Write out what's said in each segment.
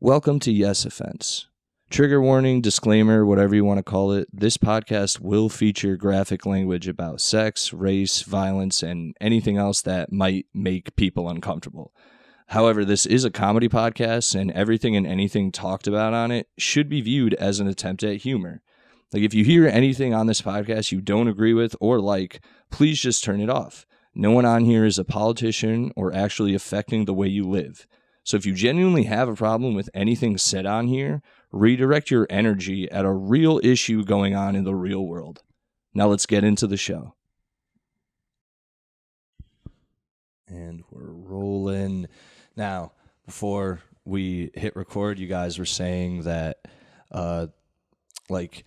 Welcome to Yes Offense. Trigger warning, disclaimer, whatever you want to call it, this podcast will feature graphic language about sex, race, violence, and anything else that might make people uncomfortable. However, this is a comedy podcast, and everything and anything talked about on it should be viewed as an attempt at humor. Like, if you hear anything on this podcast you don't agree with or like, please just turn it off. No one on here is a politician or actually affecting the way you live. So if you genuinely have a problem with anything said on here, redirect your energy at a real issue going on in the real world. Now let's get into the show. And we're rolling. Now, before we hit record, you guys were saying that, like,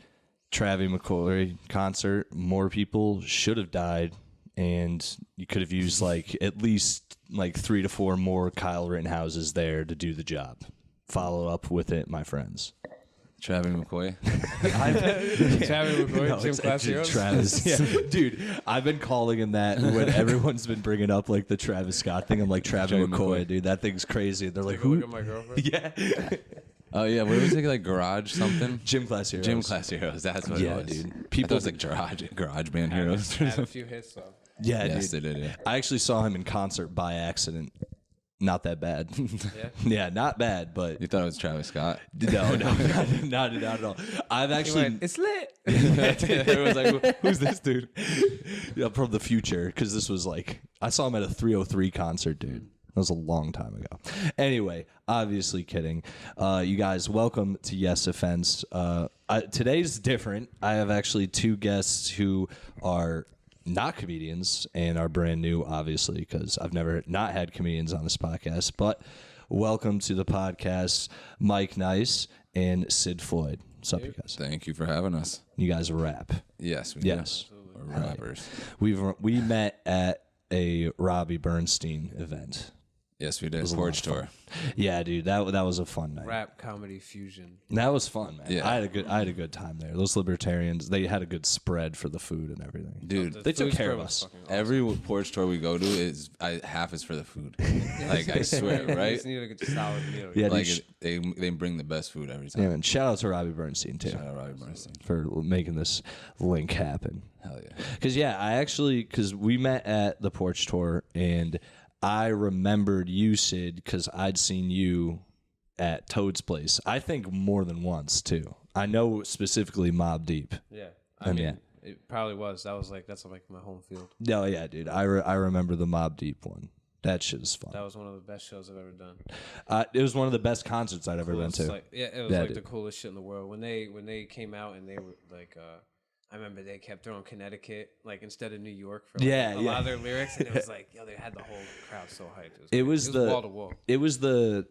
Travis McCoy concert, more people should have died, and you could have used, like, at least, like, 3 to 4 more Kyle Rittenhouses there to do the job. Follow up with it, my friends. Travis McCoy. Travis McCoy, Gym Class Heroes. Travis. Yeah. Dude, I've been calling him that when everyone's been bringing up, like, the Travis Scott thing. I'm like, Travis McCoy, dude, that thing's crazy. And they're like, who? Look at my girlfriend. Yeah. Oh, yeah. What was it, like, Garage something? Gym Class Heroes. Gym Class Heroes. That's what it was. Dude. People was like Garage Band Heroes. Had a few hits, though. Yeah, Yes, dude. they did, yeah. I actually saw him in concert by accident. Not that bad. Yeah? Yeah, not bad, but You thought it was Travis Scott? no, not at all. I've He actually... went, it's lit. Everyone's like, who's this dude? Yeah, from the future, because this was like, I saw him at a 303 concert, dude. That was a long time ago. Anyway, obviously kidding. You guys, welcome to Yes Offense. Today's different. I have actually 2 guests who are not comedians and are brand new, obviously, because I've never not had comedians on this podcast. But welcome to the podcast, Mike Nice and Sid Floyd. What's up, you guys? Thank you for having us. You guys rap. Yes, we Yes. do. We're rappers. We met at a Robbie Bernstein event. Yes, we did. was a Porch lot of tour. Yeah, dude, that was a fun night. Rap, comedy, fusion. That was fun, man. Yeah. I had a good time there. Those libertarians, they had a good spread for the food and everything. Dude, They took care of us. every porch tour we go to is half is for the food. Like, I swear, You right? just need a good solid meal. Yeah, Like, dude, they bring the best food every yeah, time. man. Shout out to Robbie Bernstein too Shout out Robbie Bernstein. for making this link happen. Hell yeah. Because we met at the porch tour and I remembered you, Sid, because I'd seen you at Toad's place. I think more than once too. I know specifically Mob Deep. Yeah. I mean, yeah. It probably was. That's like my home field. No, yeah, dude. I remember the Mob Deep one. That shit is fun. That was one of the best shows I've ever done. It was one of the best concerts I'd ever been to. It was Yeah, like dude. the coolest shit in the world. When they came out and they were like, I remember they kept throwing Connecticut like instead of New York for like, a lot of their lyrics, and it was like, yo, they had the whole crowd so hyped. It was wall to wall. It was the.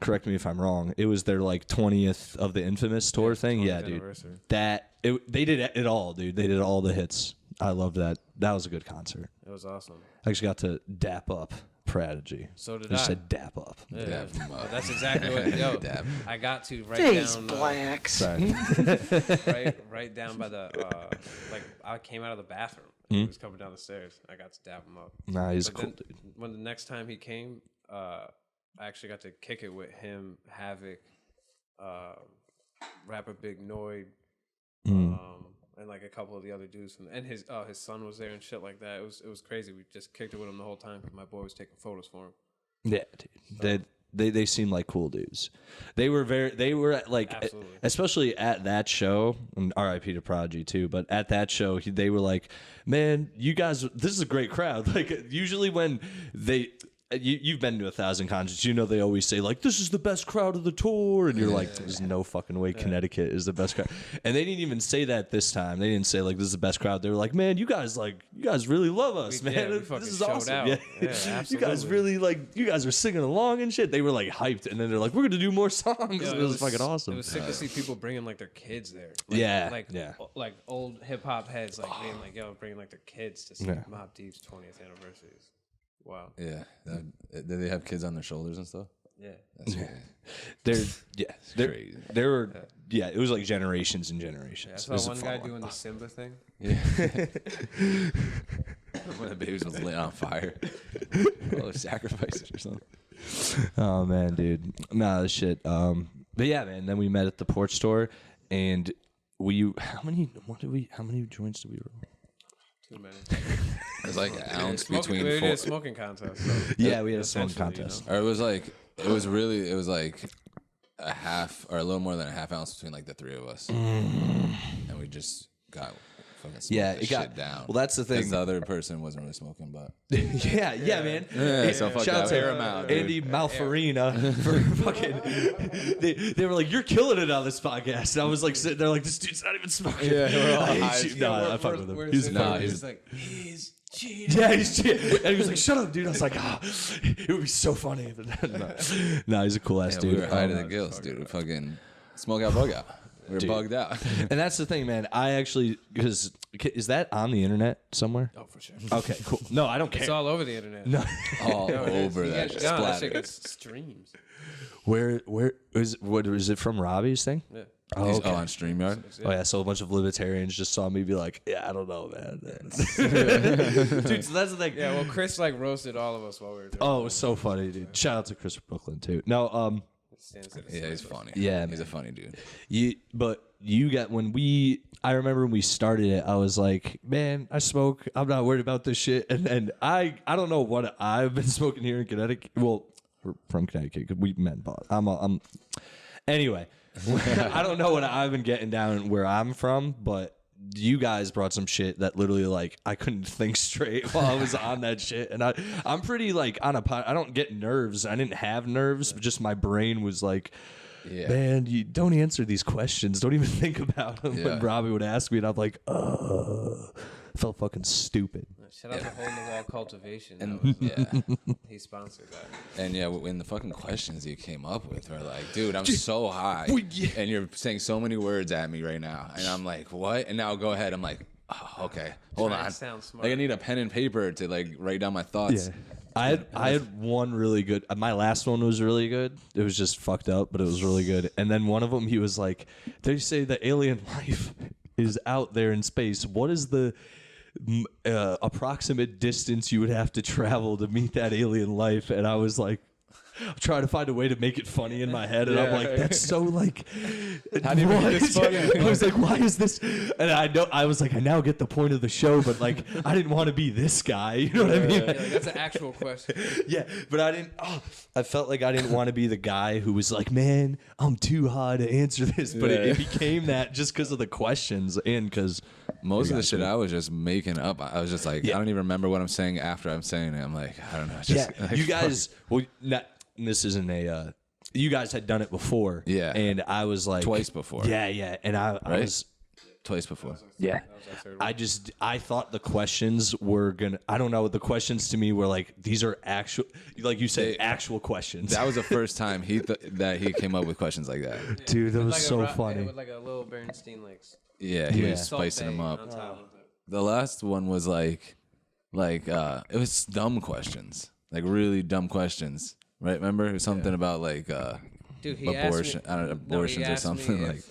Correct me if I'm wrong. It was their like 20th of the Infamous tour thing. Yeah, dude. They did it all, dude. They did all the hits. I loved that. That was a good concert. It was awesome. I actually got to dap up Prodigy. So did I just I. said dap up. Yeah, Dap 'em up. that's exactly what. Yo, Dap. I got to write These down. blacks. Sorry. Right down by the like I came out of the bathroom and he was coming down the stairs. I got to dap him up. Nah, he's But cool, then, dude. when the next time he came, I actually got to kick it with him, Havoc, rapper Big Noid, and like a couple of the other dudes, and his son was there and shit like that. It was crazy. We just kicked it with him the whole time because my boy was taking photos for him. Yeah, dude. They seem like cool dudes. They were like, Absolutely. especially at that show, and RIP to Prodigy too, but at that show, they were like, man, you guys, this is a great crowd. Like, usually when you've been to 1,000 concerts, you know they always say, like, this is the best crowd of the tour, and you're like, there's no fucking way Connecticut is the best crowd. And they didn't even say that this time. They didn't say, like, this is the best crowd. They were like, man, you guys really love us, man. We this fucking is showed awesome. out. Yeah. Yeah, You guys absolutely. really, you guys are singing along and shit. They were, like, hyped, and then they're like, we're going to do more songs. Yo, it was fucking awesome. It was sick to see people bringing like their kids there. Like old hip hop heads, like being like, yo, bringing like their kids to see Mobb Deep's 20th anniversaries. Wow. Yeah. Did they have kids on their shoulders and stuff? Yeah. That's crazy. Crazy. There were, it was like generations and generations. I saw one guy doing the Simba thing. Yeah. When the babies was lit on fire. Oh, sacrifices or something. Oh man, dude. Nah, shit. But yeah, man. Then we met at the porch store, and how many joints did we roll? Too many. It was like an ounce between we four. did a smoking contest. So Yeah, we had a smoking contest. Or it was like a half or a little more than a half ounce between like the three of us, and we just got fucking smoked the shit down. Well, that's the thing. 'Cause the other person wasn't really smoking, but yeah, man. so fuck Shout out that. to Air 'em out, dude. Andy Malfarina for fucking. They were like, "You're killing it on this podcast." And I was like sitting there like, "This dude's not even smoking." Yeah, we're all I high hate as you. No, I fuck with him. He's Nah, he's like, he's cheating. Yeah, he's cheating. And he was like, "Shut up, dude." I was like, it would be so funny. But no, he's a cool ass yeah, dude. we were high to the gills, dude. We fucking smoke out, bug out. We were bugged out. And that's the thing, man. I actually, because is that on the internet somewhere? Oh, for sure. Okay, cool. No, I don't care. It's all over the internet. No. All No, it is. over You that get- shit. no, that shit Splatter. gets streams. Where is it from Robbie's thing? Yeah. Oh, He's okay. on StreamYard. Oh yeah, so a bunch of libertarians just saw me be like, "Yeah, I don't know, man." Dude, so that's the thing. Yeah, well, Chris like roasted all of us while we were doing Oh, it was so funny, dude. Shout out to Chris from Brooklyn too. No, Yeah, he's funny. Yeah, he's man. a funny dude. you got I remember when we started it, I was like, "Man, I smoke. I'm not worried about this shit." And I don't know what I've been smoking here in Connecticut. Well, we're from Connecticut because we met in Boston. Anyway, I don't know what I've been getting down where I'm from, but you guys brought some shit that literally like I couldn't think straight while I was on that shit. And I'm pretty like on a pot. I don't get nerves. I didn't have nerves, but just my brain was like, Yeah. man, you don't answer these questions. Don't even think about them. Yeah. When Robbie would ask me, and I'm like, I felt fucking stupid. Shout out to Hole in the Wall Cultivation. And yeah, He sponsored that. and yeah, when the fucking questions you came up with were like, dude, I'm so high, and you're saying so many words at me right now, and I'm like, what? And now go ahead. I'm like, oh, okay, hold Trying to on. sound smart. Like I need a pen and paper to like write down my thoughts. I had one really good. My last one was really good. It was just fucked up, but it was really good. And then one of them, he was like, "They say the alien life is out there in space. What is the approximate distance you would have to travel to meet that alien life?" And I was like, I'm trying to find a way to make it funny in my head, and I'm like, that's so like, How do you make this funny? I was like, why is this? And I was like, I now get the point of the show, but like, I didn't want to be this guy. You know what I mean? Yeah, like, that's an actual question. Yeah, but I didn't. I felt like I didn't want to be the guy who was like, "Man, I'm too high to answer this." But it became that just because of the questions and because Most of the shit I was just making up. I was just like, I don't even remember what I'm saying after I'm saying it. I'm like, I don't know. It's just, like, you guys. Well, this isn't a. You guys had done it before. Yeah. And I was like Twice before. Yeah, and I was. twice before. Yeah. I thought the questions were gonna. I don't know. The questions to me were like, these are actual, like you said, actual questions. That was the first time that he came up with questions like that. Dude, that was Like so a funny. With like a little Bernstein like Yeah, he was salt spicing bay them on up. top of it. The last one was like it was dumb questions, like really dumb questions, right? Remember, it was something about like Dude, he abortion, asked me, I don't know, abortions or something like.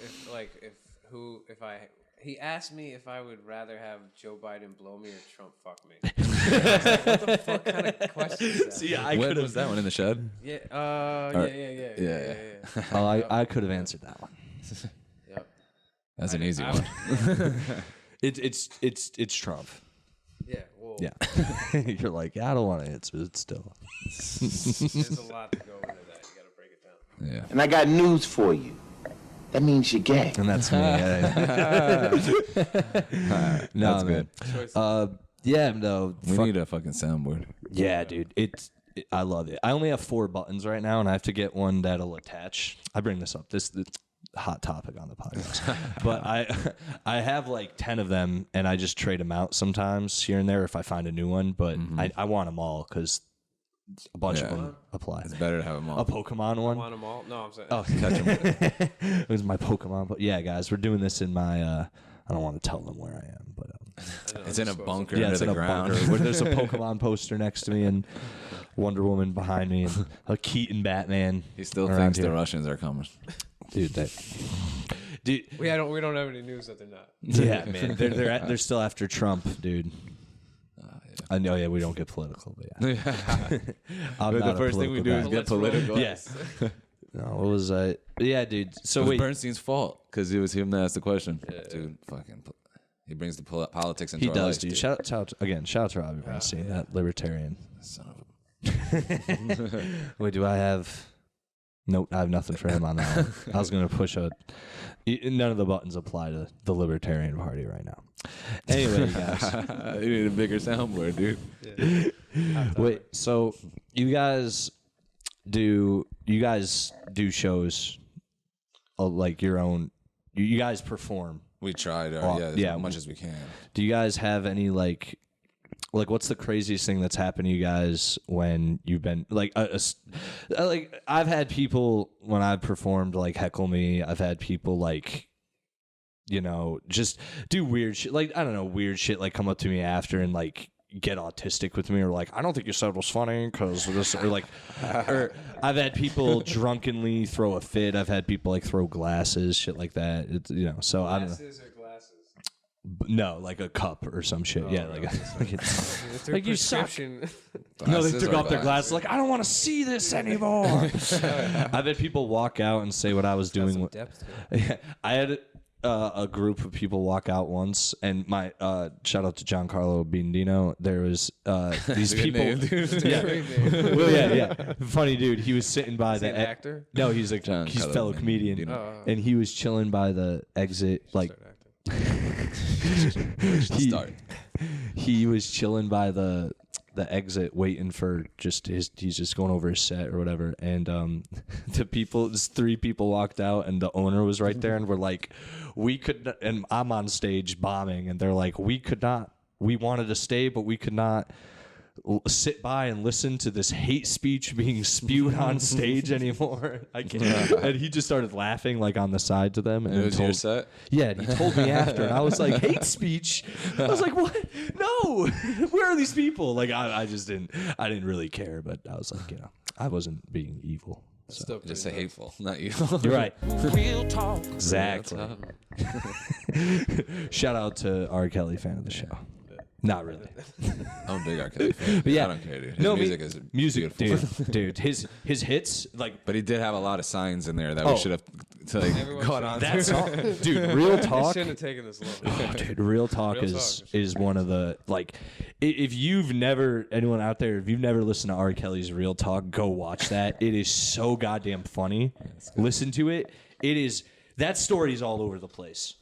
He asked me if I would rather have Joe Biden blow me or Trump fuck me. I was like, what the fuck kind of question is that? See, I When could was have. that one in the shed? Yeah, Yeah. Oh, I could have answered that one. Yep. That's an easy I- one. It's Trump. Yeah, well, Yeah. You're like, I don't want to answer it still. there's a lot to go into that. You got to break it down. Yeah. And I got news for you. That means you're gay. And that's me. No, That's man. good. Yeah, no. We need a fucking soundboard. Yeah, dude. I love it. I only have 4 buttons right now, and I have to get one that'll attach. I bring this up. This hot topic on the podcast. But I have like 10 of them, and I just trade them out sometimes here and there if I find a new one. But I want them all because a bunch of them apply. It's better to have them all. A Pokemon one. Want them all? No, I'm saying. Oh, it was my Pokemon. But yeah, guys, we're doing this in my. I don't want to tell them where I am, but It's in a bunker yeah, under it's in the a ground. bunker where there's a Pokemon poster next to me and Wonder Woman behind me and a Keaton Batman. He still around thinks here. the Russians are coming. Dude. We don't have any news that they're not. Yeah, man, they're still after Trump, dude. I know, yeah, we don't get political, but yeah. The first thing we do is get political. Yes. No, what was I? Yeah, dude. So it was wait. Bernstein's fault because it was him that asked the question. Yeah. Dude, fucking, he brings the politics into our life. He does, dude. Shout out to Robbie Bernstein, that libertarian. Son of a... Wait, do I have... Nope, I have nothing for him on that one. I was going to push none of the buttons apply to the Libertarian Party right now. Anyway, guys. You need a bigger soundboard, dude. Yeah. Wait, so you guys do shows like your own... You guys perform. We tried, as much as we can. Do you guys have any, like what's the craziest thing that's happened to you guys when you've been like I've had people when I've performed like heckle me. I've had people like, just do weird shit. Like, I don't know, weird shit, like come up to me after and like get autistic with me or like, I don't think you said it was funny because this, or like, or I've had people drunkenly throw a fit. I've had people like throw glasses, shit like that. It's, so I don't know. No, like a cup or some shit. Yeah, like you suck. No, they took off their glasses. Like, I don't want to see this anymore. I've had people walk out and say what I was doing. I had a group of people walk out once, and my shout out to Giancarlo Bindino. There was these people. Yeah. Funny dude. He was sitting by the actor. No, he's like he's a fellow comedian, and he was chilling by the exit, like. He was chilling by the exit waiting for he's just going over his set or whatever, and three people walked out and the owner was right there and we're like, we could not, and I'm on stage bombing and they're like, we wanted to stay but we could not sit by and listen to this hate speech being spewed on stage anymore. I can't. And he just started laughing like on the side to them. And it was your set? Yeah, and he told me after, and I was like, hate speech? I was like, what? No, where are these people? Like, I didn't really care, but I was like, I wasn't being evil. So. Just say hateful, not evil. You're right. Real talk. Exactly. Shout out to R. Kelly, fan of the show. Not really. I'm a big R. Kelly fan. But yeah, I don't care, dude. His music is beautiful. Dude. His hits, like. But he did have a lot of signs in there that we should have caught on. That song, dude. Real talk. Shouldn't have taken this long. Oh, dude, Real Talk is one of the like. If you've never, anyone out there, if you've never listened to R. Kelly's Real Talk, go watch that. It is so goddamn funny. Listen to it. It is. That story's all over the place.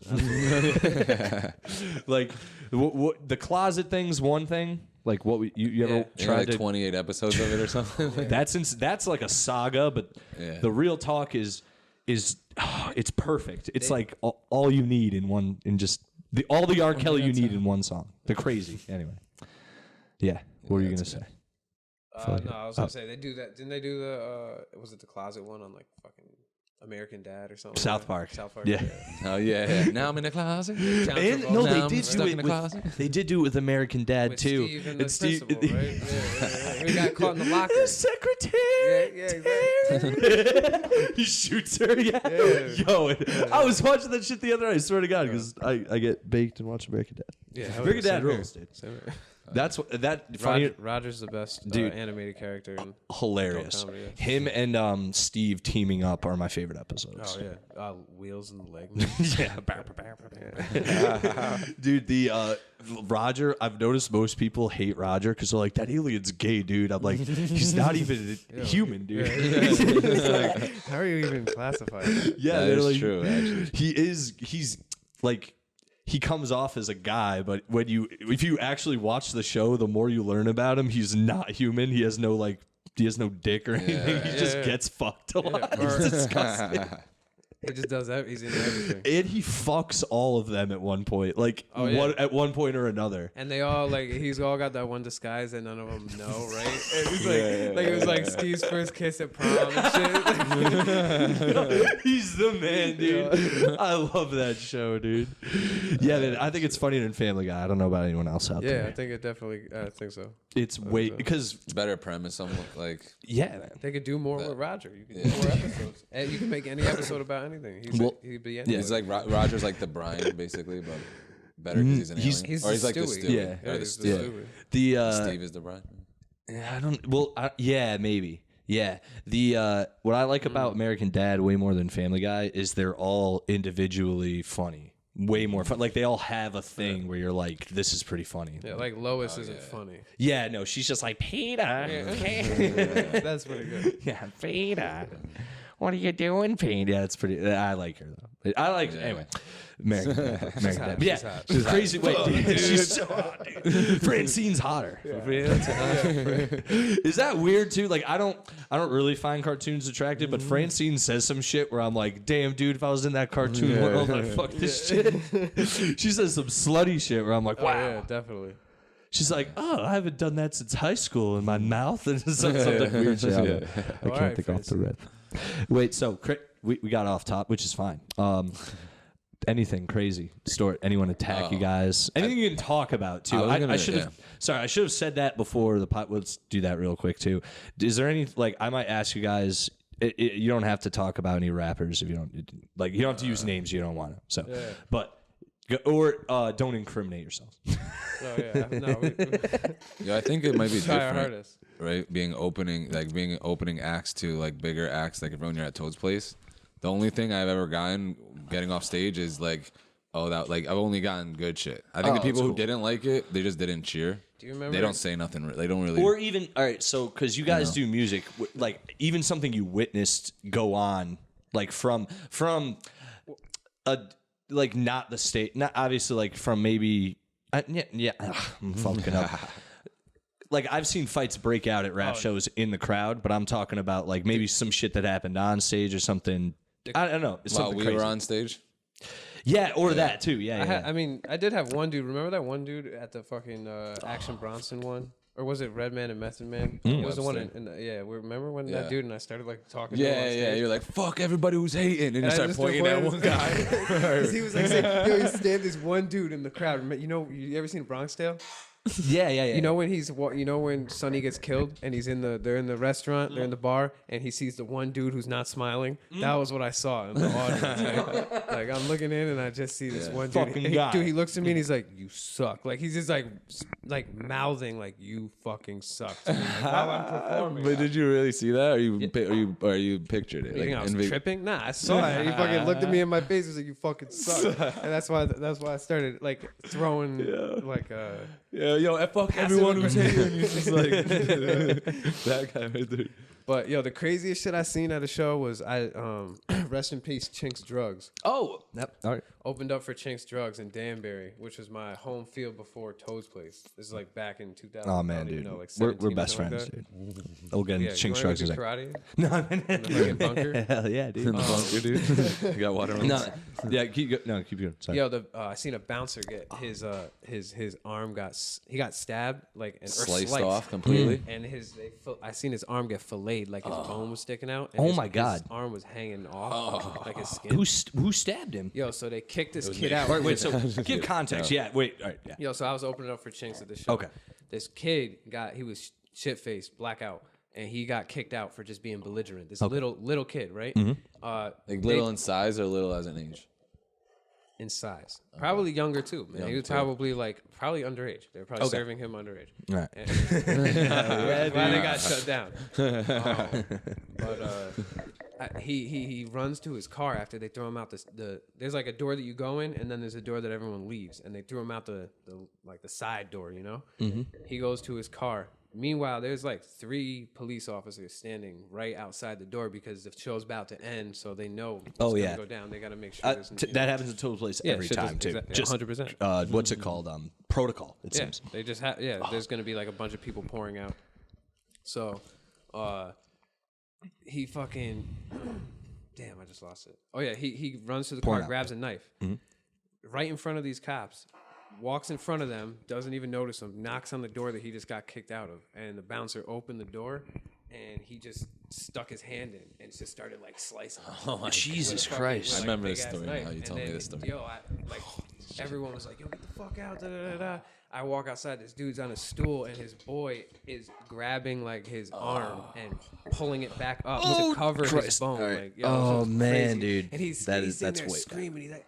Like, what the closet thing's one thing. Like, what you ever tried like 28 episodes of it or something. That's like a saga, but the Real Talk is it's perfect. It's like all you need in one, all the R. Kelly you need in one song. They're crazy. Anyway, what were you gonna say? No, I was gonna say they do that. Didn't they do the was it the closet one on like fucking American Dad or something? South Park. Yeah. Oh yeah. Now I'm in the closet. And, no, they did do it. They did do it with American Dad with too. Steve and the principal, right? Yeah. We got caught in the locker. The secretary. Exactly. He shoots her. Yo, I was watching that shit the other night. I swear to God, because I get baked and watch American Dad. Yeah, American Dad rules, dude. That's funny. Roger's the best animated character. Hilarious. Comedy, Him and Steve teaming up are my favorite episodes. Oh yeah, Wheels and the Leg. Dude, the Roger. I've noticed most people hate Roger because they're like, that alien's gay, dude. I'm like, he's not even human, dude. Like, how are you even classified? Yeah, that is like, true. Actually, he's like. He comes off as a guy, but if you actually watch the show, the more you learn about him, he's not human. He has no dick or anything. He just gets fucked a lot. It's disgusting. He just does that. He's into everything. And he fucks all of them at one point, at one point or another. And they all he's all got that one disguise that none of them know, right? And it's it was like Steve's first kiss at prom and shit. He's the man, dude. I love that show, dude. Yeah, man, I think it's funnier than Family Guy. I don't know about anyone else out there. Yeah, I think it definitely. I think so. It's because it's better premise. Like man. They could do more with Roger. You could do more episodes, and you can make any episode about anything. He'd be anything. He's like Roger's like the Brian, basically, but better because he's an alien? He's or he's like the Stewie. Stewie. Yeah, Or he's the the Stewie. Stewie. Steve is the bride. I don't. Well, yeah, maybe. Yeah. The what I like about American Dad way more than Family Guy is they're all individually funny. Way more fun. Like they all have a thing where you're like, this is pretty funny. Yeah, like Lois isn't funny. Yeah, no, she's just like Peter. Yeah. That's pretty good. Yeah, Peter. What are you doing, Peter? Yeah, it's pretty. I like her though. I like anyway. American Dad. She's Yeah, hot. she's crazy. Wait, dude, she's so hot, dude. Francine's hotter. Is that weird too? Like I don't really find cartoons attractive, but Francine says some shit where I'm like, damn, dude, if I was in that cartoon world, I'd fuck this shit. She says some slutty shit where I'm like, wow. Oh, yeah, definitely. She's like, oh, I haven't done that since high school in my mouth. And something weird shit. I can't think off the rip. Wait, so we got off top, which is fine. Anything crazy? Anyone attack you guys? Anything you can talk about too? I should have. Sorry, I should have said that before the pot. Let's do that real quick too. Is there any I might ask you guys. You don't have to talk about any rappers if you don't like. You don't have to use names you don't want to. So, but don't incriminate yourselves. Oh yeah, no. Yeah, I think it might be Try our different. hardest. Right, being opening acts to like bigger acts, like when you're at Toad's Place. The only thing I've ever gotten getting off stage is like, I've only gotten good shit. I think the people who didn't like it, they just didn't cheer. Do you remember? They don't say nothing. They don't really. Or even all right, so because you guys do music, like even something you witnessed go on, like from a like not the state, not obviously like from maybe I'm fucking up. Like I've seen fights break out at rap shows in the crowd, but I'm talking about like maybe some shit that happened on stage or something. I don't know. It's While something we crazy. were on stage. Yeah, or that too. Yeah. I mean, I did have one dude. Remember that one dude at the fucking Action Bronson one? Or was it Redman and Method Man? It was the one remember when that dude and I started like talking to him on stage? You're like, fuck everybody who's hating. And you start pointing at one guy. He was like saying, yo, he stabbed this one dude in the crowd. You ever seen Bronx Tale? Yeah. You know when Sonny gets killed and they're in the restaurant, they're in the bar, and he sees the one dude who's not smiling. That was what I saw in the audience. Like I'm looking in and I just see this one dude. Fucking guy. Dude, he looks at me and he's like, "You suck." Like he's just like mouthing like, "You fucking suck" to me, like, while I'm performing. But did you really see that, or you pictured it? You think I was tripping? Nah, I saw it. He fucking looked at me in my face and was like, "You fucking suck," and that's why I started like throwing fuck everyone who's hating. He's just like that guy right there. But yo, the craziest shit I seen at a show was rest in peace, Chinks Drugs. Oh, yep. All right. Opened up for Chinks Drugs in Danbury, which was my home field before Toad's Place. This is like back in 2000. Oh man, dude, we're best friends, dude. Again, Chinks Drugs is like karate. No, in the fucking bunker. Hell yeah, dude. In the bunker, dude. You got water on. Keep going. Sorry. Yo, I seen a bouncer get his arm got stabbed or sliced off completely, and I seen his arm get filleted, like his bone was sticking out. And my God, his arm was hanging off, like his skin. Who stabbed him? Yo, so they kicked this kid out. Wait, so give context. Yeah, wait. All right, yeah. Yo, so I was opening up for Chinks at the show. Okay. This kid he was shit faced, blackout, and he got kicked out for just being belligerent. This little kid, right? like little in size or little as an age. In size, probably younger too. Man, he was probably underage. They were probably serving him underage. Right. Why they got shut down? He runs to his car after they throw him out. There's like a door that you go in, and then there's a door that everyone leaves, and they threw him out the side door. You know. Mm-hmm. He goes to his car. Meanwhile, there's like 3 police officers standing right outside the door because the show's about to end, so they know it's going to go down. They got to make sure that happens at Toad's Place every time too. Just 100%. What's it called? Protocol. It seems. They just there's going to be like a bunch of people pouring out. So, he fucking damn, I just lost it. Oh yeah, he runs to the car, grabs a knife, right in front of these cops. Walks in front of them, doesn't even notice them, knocks on the door that he just got kicked out of. And the bouncer opened the door, and he just stuck his hand in and just started like slicing. Oh, Jesus Christ. I remember this story, how you told me this story. Yo, everyone was like, yo, get the fuck out, da-da-da-da. I walk outside, this dude's on a stool, and his boy is grabbing like his arm and pulling it back up to cover his bone. Right. Like, yo, man, crazy. dude. And he's sitting there screaming. He's like,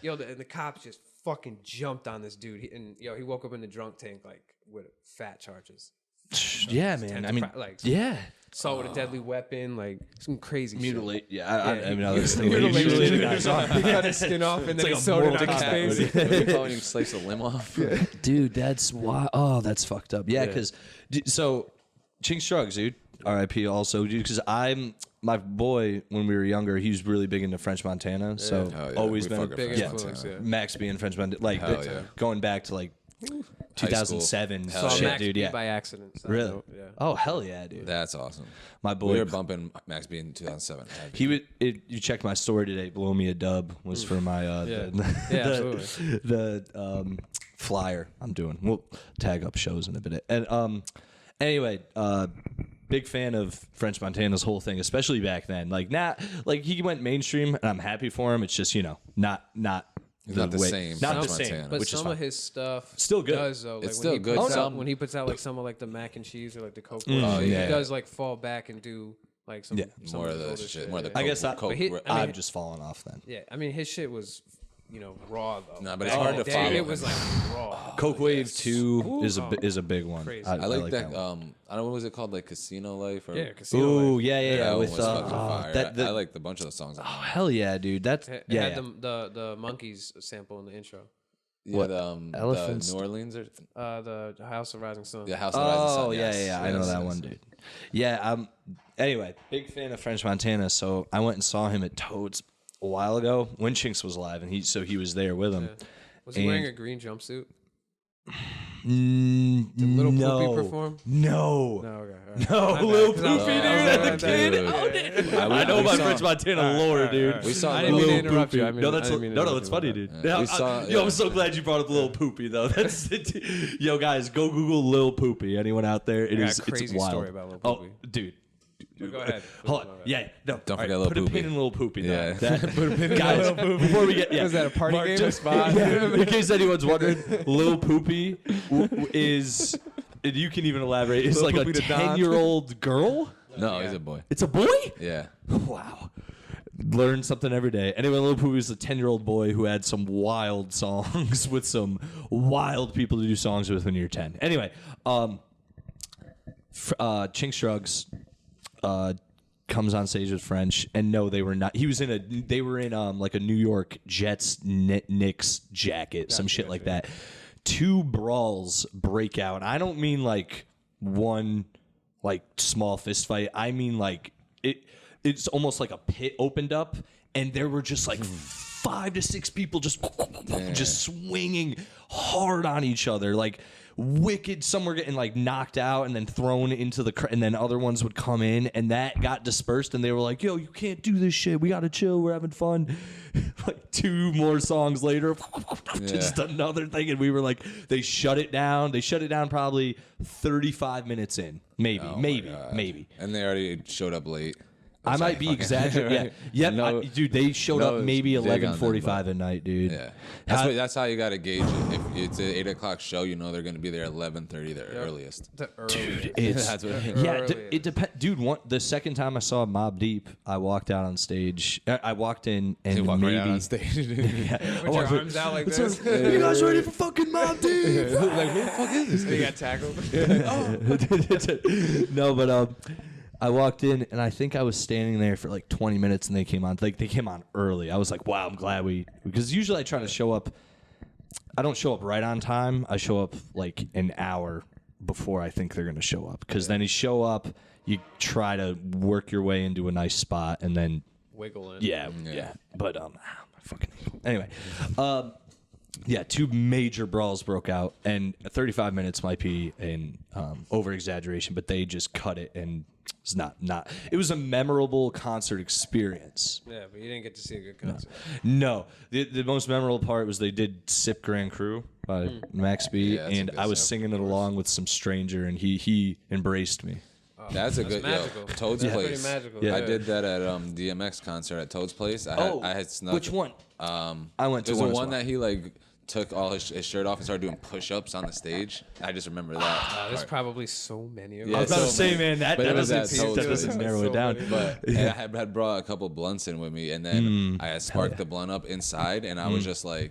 and the cops just fucking jumped on this dude. He woke up in the drunk tank like with fat charges. Yeah, man. I mean, yeah. Assault with a deadly weapon, like some crazy mutilate. shit. I mean, I was thinking mutilated guys. He cut his skin off and then he sewed it on his face. When you slice a limb off. Dude, that's why. Oh, that's fucked up. Yeah, because so Chink Shrugs, dude. R.I.P. Also, dude. Because my boy when we were younger, he was really big into French Montana. So always been a big influence. Max being French Montana, like going back to like 2007 shit, Max dude. B Yeah, by accident. So really? Yeah. Oh hell yeah, dude. That's awesome. My boy, we were bumping Max B in 2007. He would. You checked my story today. Blow me a dub was for my absolutely. the flyer I'm doing. We'll tag up shows in a bit. And anyway, big fan of French Montana's whole thing, especially back then. Like he went mainstream, and I'm happy for him. It's just not the same. Not the French same. Montana. But which some is of his stuff still good. does though. Like it's still good. When he puts out like some of like the mac and cheese or like the Coke, he does like fall back and do like some more of the shit. More of the Coke, I guess I've just fallen off then. Yeah, I mean his shit was raw though. No, but it's hard to follow. It was like raw. Coke Wave 2 is a big one. Crazy. I like that. I don't know what was it called, like Casino Life or Casino Ooh, Life. yeah. That With one was fucking fire. I liked a bunch of the songs. Oh hell yeah, dude. That's It yeah. had the monkeys sample in the intro. Yeah, Elephants? the New Orleans or The House of Rising Sun. the House of the Rising Sun. Oh Yes. yeah. I know that one, dude. Yeah. Anyway, big fan of French Montana, so I went and saw him at Toad's a while ago when Chinks was alive, and he was there with him. Yeah. Was he wearing a green jumpsuit? Did Little Poopy perform? No. No, okay. All right. No, Lil Poopy, dude, as a Dude. kid. Oh, dude. I know my saw- French Montana lore, dude. We saw I didn't mean to Lil interrupt you. I No, that's I didn't mean to interrupt you. funny, My dude. bad. Yeah, We saw- I'm so glad you brought up Lil Poopy, though. That's yo, guys, go Google Lil Poopy. Anyone out there? I got a It's crazy wild. story about Lil Oh, Poopy. dude. Go ahead. Hold on. Yeah, no. Don't all forget Lil Put a Poopy. pin in Lil Poopy. Though. Yeah. Put a pin in guys, Lil Poopy. Before we get, Was that a party game or just, spot? in case anyone's wondering, Lil Poopy is, and you can even elaborate, is like a Poopy the Don. 10-year-old girl. No, he's a boy. It's a boy? Yeah. Wow. Learn something every day. Anyway, Lil Poopy was a 10-year-old boy who had some wild songs with some wild people to do songs with when you're 10. Anyway, Chink Shrugs comes on stage with French, and no, they were not. They were in like a New York Jets Knicks jacket, some shit like that. Two brawls break out. I don't mean like one like small fist fight. I mean like it's almost like a pit opened up, and there were just like 5 to 6 people just swinging hard on each other, like wicked. Some were getting like knocked out and then thrown into the and then other ones would come in, and that got dispersed, and they were like, yo, you can't do this shit, we gotta chill, we're having fun. Like 2 more songs later, just another thing, and we were like, they shut it down probably 35 minutes in, maybe. And they already showed up late. I might be exaggerating. Yeah, yep. Dude, they showed up maybe 11:45 at night, dude. Yeah, that's how you got to gauge it. If it's an 8 o'clock show, you know they're going to be there 11:30, the earliest. The earliest. Dude, it's That's what it depends. Dude, the second time I saw Mobb Deep, I walked out on stage. I walked in and You walk maybe right out on stage. With your arms out like this. you guys ready for fucking Mobb Deep? Like, who the fuck is this? You got tackled. No, but I walked in, and I think I was standing there for like 20 minutes, and they came on. Like, they came on early. I was like, wow, I'm glad because usually I try to show up. I don't show up right on time. I show up like an hour before I think they're going to show up, because then you show up, you try to work your way into a nice spot, and then Wiggle in. yeah. But my fucking anyway. Yeah, 2 major brawls broke out, and 35 minutes might be an over exaggeration, but they just cut it, and it's not. It was a memorable concert experience. Yeah, but you didn't get to see a good concert. No, the most memorable part was they did "Sip Grand Cru" by Max B, Yeah, that's a and good I was song, singing it along with some stranger, and he embraced me. That's a good magical. Toad's That's Place. pretty magical. Yeah. I did that at DMX concert at Toad's Place. I had snuck. Which one? I went to There's one. the as one well. that he like took all his shirt off and started doing push-ups on the stage. I just remember that. There's probably so many of Yeah, I was about to say, man, that But it was doesn't at Toad's Place. narrow it down. But and I had brought a couple blunts in with me, and then I had sparked the blunt up inside, and I was just like,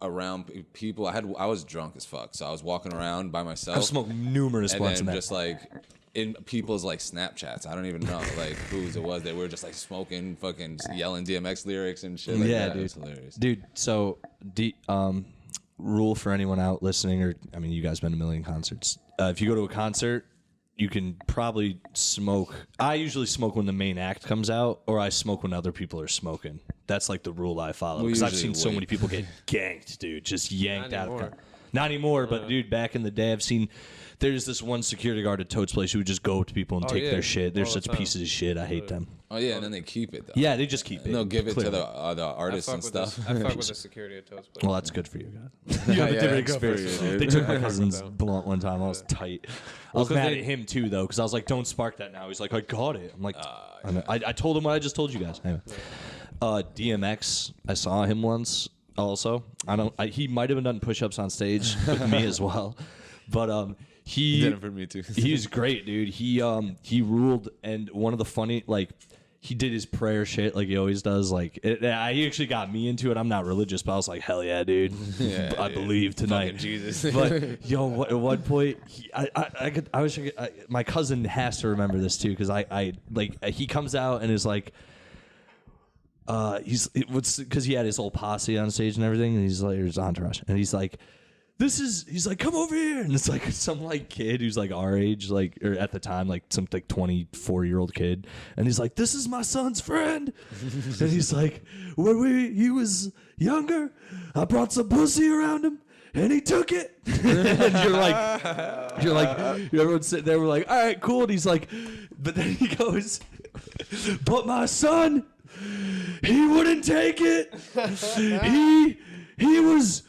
around people. I was drunk as fuck, so I was walking around by myself. I've smoked numerous blunts in that. Just like in people's like Snapchats. I don't even know like whose it was. They were just like smoking, fucking yelling DMX lyrics and shit. Like that. Dude. It was hilarious. Dude, so rule for anyone out listening, or I mean, you guys been to a million concerts. If you go to a concert, you can probably smoke. I usually smoke when the main act comes out, or I smoke when other people are smoking. That's like the rule I follow, because I've seen so many people get ganked, dude, just yanked out of. Not anymore, but dude, back in the day, I've seen. There's this one security guard at Toad's place who would just go up to people and take their shit. They're such pieces of shit. I hate them. Oh yeah, and then they keep it though. Yeah, they just keep it. And they'll give it to the artists and stuff. I fuck with the security at Toad's place. Well, that's good for you guys. You have a different experience. They took my cousin's blunt one time. I was tight. I was mad at him too, though, because I was like, "Don't spark that now." He's like, "I got it." I'm like, I told him what I just told you guys. Anyway. DMX, I saw him once. Also, he might have done push-ups on stage with me as well, but he did it for me too. He's great, dude. He ruled, and one of the funny he did his prayer shit like he always does. Like he actually got me into it. I'm not religious, but I was like, hell yeah, dude. I believe tonight. Fucking Jesus. But yo, at one point, my cousin has to remember this too, because he comes out and is like, because he had his whole posse on stage and everything, and he's like, his entourage, and he's like, he's like, come over here, and it's like some like kid who's like our age, like, or at the time like some like 24-year-old kid, and he's like, this is my son's friend, and he's like, when he was younger, I brought some pussy around him, and he took it. And you're like, everyone's sitting there, we're like, all right, cool, and he's like, but then he goes, but my son, he wouldn't take it. He was.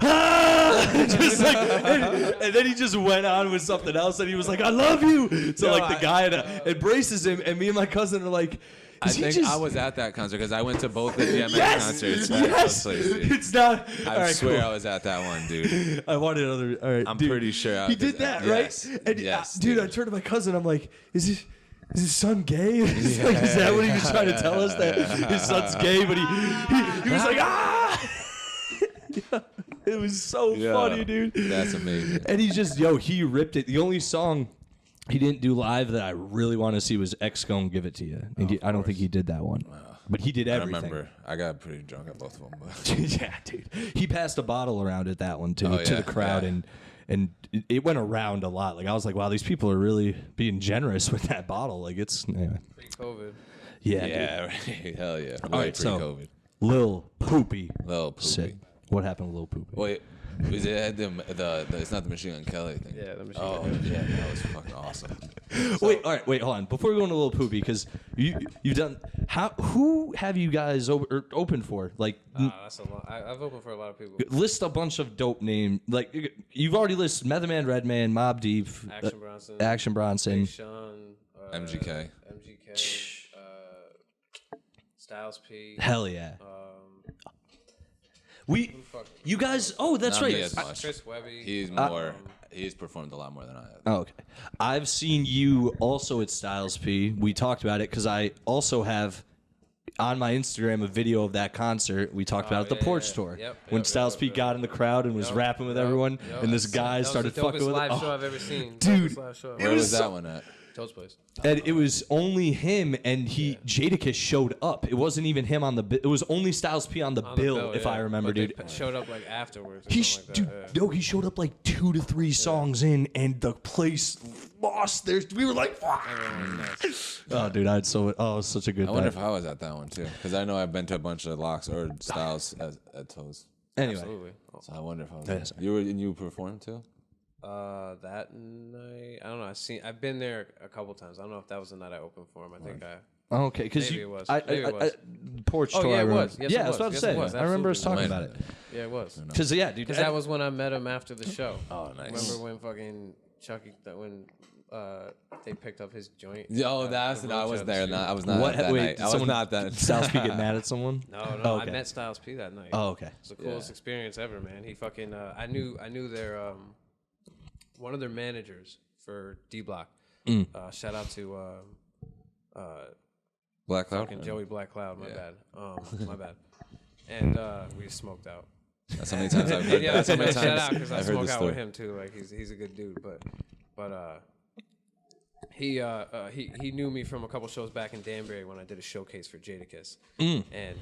Just like, and then he just went on with something else, and he was like, "I love you." So the guy embraces him, and me and my cousin are like, I think I was at that concert because I went to both the DMX concerts. Yes, it's not. I swear I was at that one, dude. I wanted another. All right, I'm pretty sure he did that, right? And dude, I turned to my cousin. I'm like, Is his son gay? Is that what he was trying to tell us, that his son's gay? But he was like, ah! Yeah, it was so funny, dude. That's amazing. And he ripped it. The only song he didn't do live that I really want to see was X Gon Give It To You. And I don't think he did that one. Wow. But he did everything. I remember. I got pretty drunk at both of them. But. Yeah, dude. He passed a bottle around at that one, too, to the crowd. Yeah. And it went around a lot. Like, I was like, wow, these people are really being generous with that bottle. Like, it's anyway. Pre-COVID. Yeah, right. Hell yeah. All right, pre-COVID. Lil Poopy. Sid. What happened to Lil Poopy? Wait, is it the it's not the Machine Gun Kelly thing? Yeah, the Machine Gun Kelly. Yeah, that was fucking awesome. Wait, hold on. Before we go into Lil Poopy, because you've done who have you guys opened for? Like, that's a lot. I've opened for a lot of people. List a bunch of dope name. Like, you've already listed Method Man, Redman, Mobb Deep, Action Bronson, Big Sean, MGK, Styles P. Hell yeah. You guys. Oh, that's not right. Me as much. Chris Webby. He's performed a lot more than I have. Oh, okay. I've seen you also at Styles P. We talked about it because I also have on my Instagram a video of that concert. We talked about it at the porch tour when Styles P got in the crowd and was rapping with everyone, and this guy started fucking with it. That was the dopest live show I've ever seen. Dude, where was that one at? Toad's place. And it was only him, and Jadakiss showed up. It wasn't even him on the bill. It was only Styles P on the bill, if I remember, dude. Showed up like afterwards. He showed up like 2 to 3 songs in, and the place lost theirs. We were like, oh, dude, it was such a good. I wonder if I was at that one too, because I know I've been to a bunch of Locks or Styles at Toes. Anyway, absolutely. So I wonder if I was. You performed too. That night, I don't know. I've been there a couple times. I don't know if that was the night I opened for him. I think okay, because maybe it was. Porch tour. Yeah, it was. Yes, yeah, that's what I'm saying. I remember us talking about it. Yeah, it was. Because because that was when I met him after the show. Oh, nice. Remember when fucking Chucky when they picked up his joint? Oh, I was there. I was not that night. I was not that. Styles P get mad at someone? No. Okay. I met Styles P that night. Oh, okay. It's the coolest experience ever, man. He fucking. I knew their one of their managers for D Block. Shout out to Black Cloud. Fucking Joey Black Cloud. My bad. My bad. And we smoked out. That's how many times I've heard. Yeah, that's how many shout times out because I I've heard smoke this out story. with him too. Like he's a good dude, but he knew me from a couple shows back in Danbury when I did a showcase for Jadakiss, and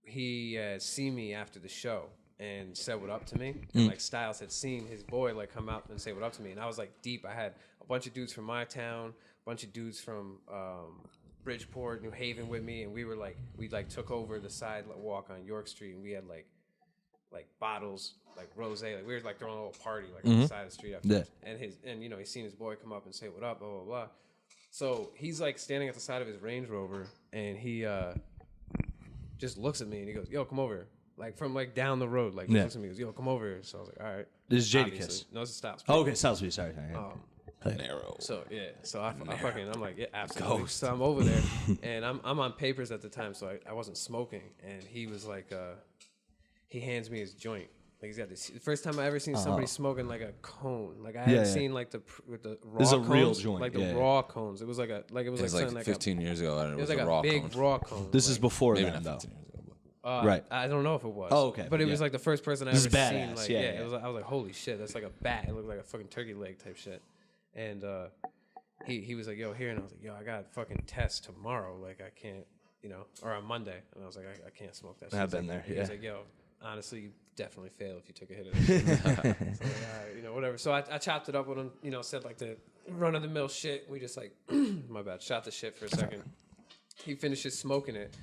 he seen me after the show and said what up to me. And like Styles had seen his boy like come out and say what up to me, and I was like deep. I had a bunch of dudes from my town, a bunch of dudes from Bridgeport, New Haven with me, and we took over the sidewalk on York Street, and we had like bottles, like rosé, like we were like throwing a little party like on the side of the street afterwards. And he's seen his boy come up and say what up, blah blah blah. So he's like standing at the side of his Range Rover, and he just looks at me and he goes, "Yo, come over here." Like from like down the road, like he looks at me and goes, "Yo, come over here." So I was like, "All right." This is Jadakiss. No, this is Styles. Oh, okay, Styles P. Sorry. Narrow. So I'm like, yeah, absolutely. Ghost. So I'm over there, and I'm on papers at the time, so I wasn't smoking. And he was like, he hands me his joint. Like he's got this. The first time I ever seen somebody smoking like a cone. Like I hadn't seen like the raw. This is a cones, real joint. Like the raw cones. It was like It was like 15 years ago. It was like a big raw cone. This is before Maybe then, not though. 15 years ago. Right. I don't know if it was. Oh, okay. But it was like the first person I This ever is seen. badass. Like, Yeah. It was. I was like, holy shit, that's like a bat. It looked like a fucking turkey leg type shit. And he was like, yo, here, and I was like, yo, I got a fucking test tomorrow. Like I can't, or on Monday. And I was like, I can't smoke that shit. I've been there. He Yeah. was like, yo, honestly, you definitely fail if you took a hit of this shit. So like, all right, whatever. So I chopped it up with him, said like the run of the mill shit. We just like, my bad, shot the shit for a second. He finishes smoking it.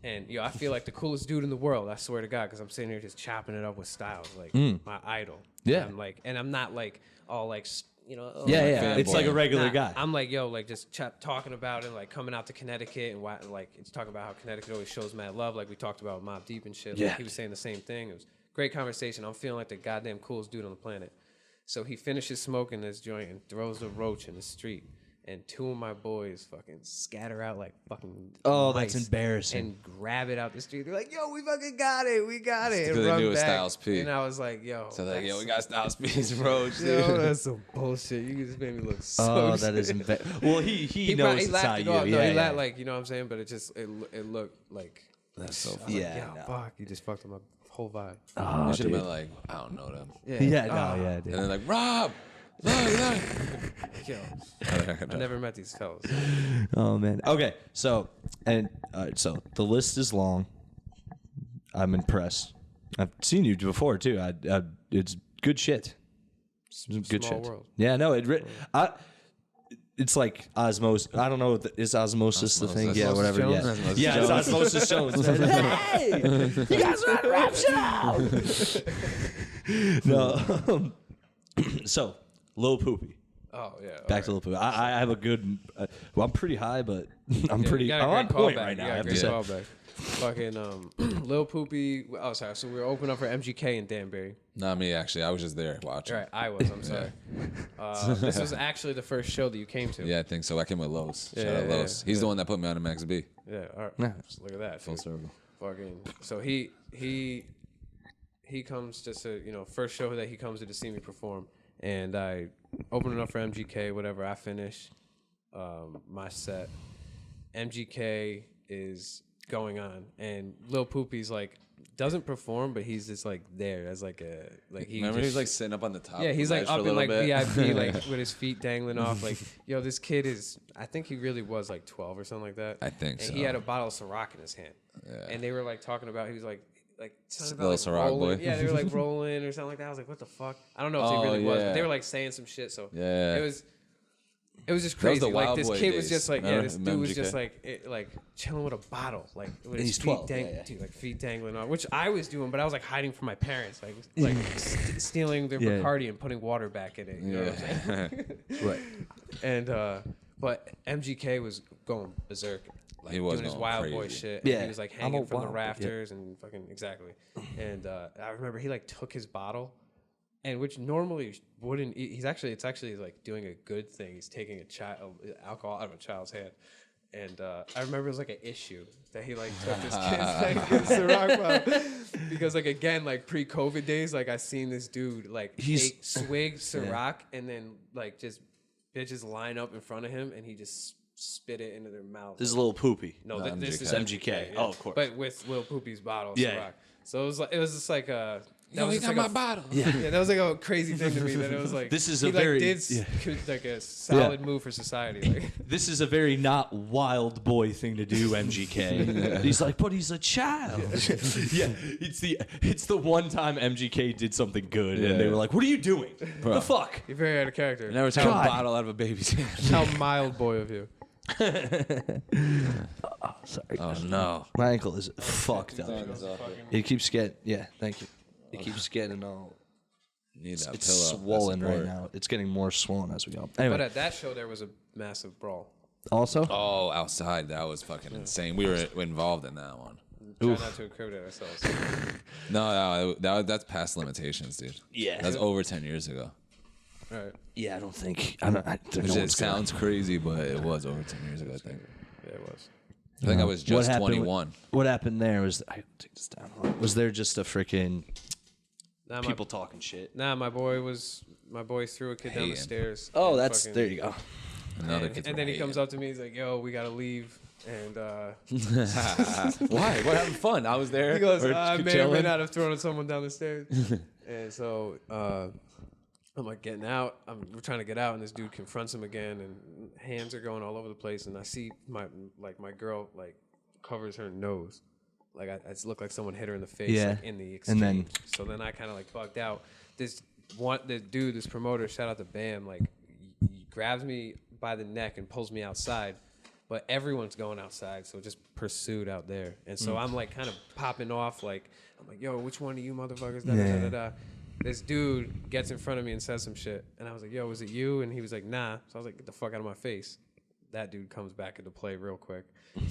And I feel like the coolest dude in the world. I swear to God, because I'm sitting here just chopping it up with Styles, like my idol. Yeah. And I'm not like all like It's like a regular guy. I'm like, yo, like just talking about it, like coming out to Connecticut and why, like it's talking about how Connecticut always shows mad love, like we talked about Mobb Deep and shit. Like, he was saying the same thing. It was a great conversation. I'm feeling like the goddamn coolest dude on the planet. So he finishes smoking this joint and throws a roach in the street. And two of my boys fucking scatter out like fucking that's embarrassing. And grab it out the street. They're like, yo, we fucking got it. We got it. Because they knew it was Styles P. And I was like, yo. So like, yo, we got Styles P's roach, dude. Yo, that's some bullshit. You just made me look so Oh, that is well, he knows it's not you. No, he Yeah. laughed like, you know what I'm saying? But it looked like. That's so I was funny. like, yo, fuck. You just fucked up my whole vibe. You should have been like, I don't know them. Yeah. Dude. And then like, Rob! Look. Yo, I never met these fellas. Oh man. Okay. So the list is long. I'm impressed. I've seen you before too. It's good shit. Good Small shit. world. Yeah. No. It's like osmosis. I don't know. Is osmosis the thing? Yeah. Whatever. Jones? Yeah. It's osmosis Jones. Hey, you guys are at rap show. No. So. Lil Poopy. Oh yeah. Back to Lil Poopy. I have a good. I'm pretty high, but I'm I'm on point right now. I have to say. Fucking Lil Poopy. Oh, sorry. So we were opening up for MGK in Danbury. Not me, actually. I was just there watching. Right, I was. I'm sorry. This was actually the first show that you came to. Yeah, I think so. I came with Los. Shout out yeah, Los. He's the one that put me on MXB. Yeah. All right. Just look at that. Full dude. circle. Fucking. So he comes just to first show that he comes to see me perform. And I opened it up for MGK, whatever. I finish my set. MGK is going on, and Lil Poopy's like doesn't perform, but he's just like there as like a like he. Remember, he's like sitting up on the top. Yeah, he's like up in like bit. VIP, like with his feet dangling off. Like, yo, this kid is. I think he really was like 12 or something like that. I think and so. he had a bottle of Ciroc in his hand. Yeah. And they were like talking about. He was like something Little about Ciroc rolling. boy. Yeah, they were like rolling or something like that. I was like, what the fuck? I don't know if he really was, but they were like saying some shit. So Yeah. it was just That was crazy. the Like Wild this Boy kid was days. just like, Remember? this dude was MGK? just like chilling with a bottle, like with He's his feet 12, dude, like feet dangling off, which I was doing, but I was like hiding from my parents, like stealing their Bacardi and putting water back in it. You know what I'm saying? Right. And but MGK was going berserk. Like He was doing his going wild boy crazy. shit. Yeah. And he was like I'm hanging a from the wild boy, yeah. rafters and fucking exactly. And I remember he like took his bottle, and which normally wouldn't. It's actually like doing a good thing. He's taking alcohol out of a child's hand. And I remember it was like an issue that he like took this kid's Ciroc bottle because like again like pre-COVID days like I seen this dude like swig Ciroc and then like just bitches line up in front of him and he just spit it into their mouth. This is a little poopy. No, No, this is MGK. Yeah. Oh, of course. But with Lil Poopy's bottle. Yeah. Ciroc. So it was just like a. Yo, he got my bottle. Yeah, that was like a crazy thing to me. That it was like This is he a very- did like a solid move for society. Like. This is a very not wild boy thing to do, MGK. He's like, but he's a child. Yeah, it's the one time MGK did something good, and they were like, "What are you doing? The fuck?" You're very out of character. Never took a bottle out of a baby's hand. How mild boy of you. Sorry. Oh no. My ankle is fucked up. It keeps getting. Yeah, thank you. It keeps getting all. Need that It's pillow. swollen That's right support. now. It's getting more swollen as we go. But Anyway, at that show, there was a massive brawl. also, Oh, outside. That was fucking insane. We were involved in that one. Try not to incriminate ourselves. No, that's past limitations, dude. Yeah. That's over 10 years ago. All right. yeah, I don't think. I don't. It sounds crazy, but it was over 10 years ago, I think. Yeah, it was. I think I was just 21. What happened there was I take this down. Was there just a freaking Nah, people talking shit? my boy threw a kid down the Hating. stairs. Oh, and that's fucking- there. You go. Another kid. And then he comes up to me. He's like, "Yo, we gotta leave." And Why? We're having fun. I was there. he goes, We're "I may or may chilling. not have thrown someone down the stairs." And so I'm like getting out. We're trying to get out, and this dude confronts him again, and hands are going all over the place. And I see my girl like covers her nose, like I looked like someone hit her in the face, Yeah. like, in the exchange. And then- so then I kind of like bugged out. This dude, this promoter, shout out to Bam, like he grabs me by the neck and pulls me outside. But everyone's going outside, so just pursued out there. And so I'm like kind of popping off, like I'm like, "Yo, which one of you motherfuckers?" Da, da, da, da, da. This dude gets in front of me and says some shit, and I was like, "Yo, was it you?" And he was like, "Nah." So I was like, "Get the fuck out of my face." That dude comes back into play real quick.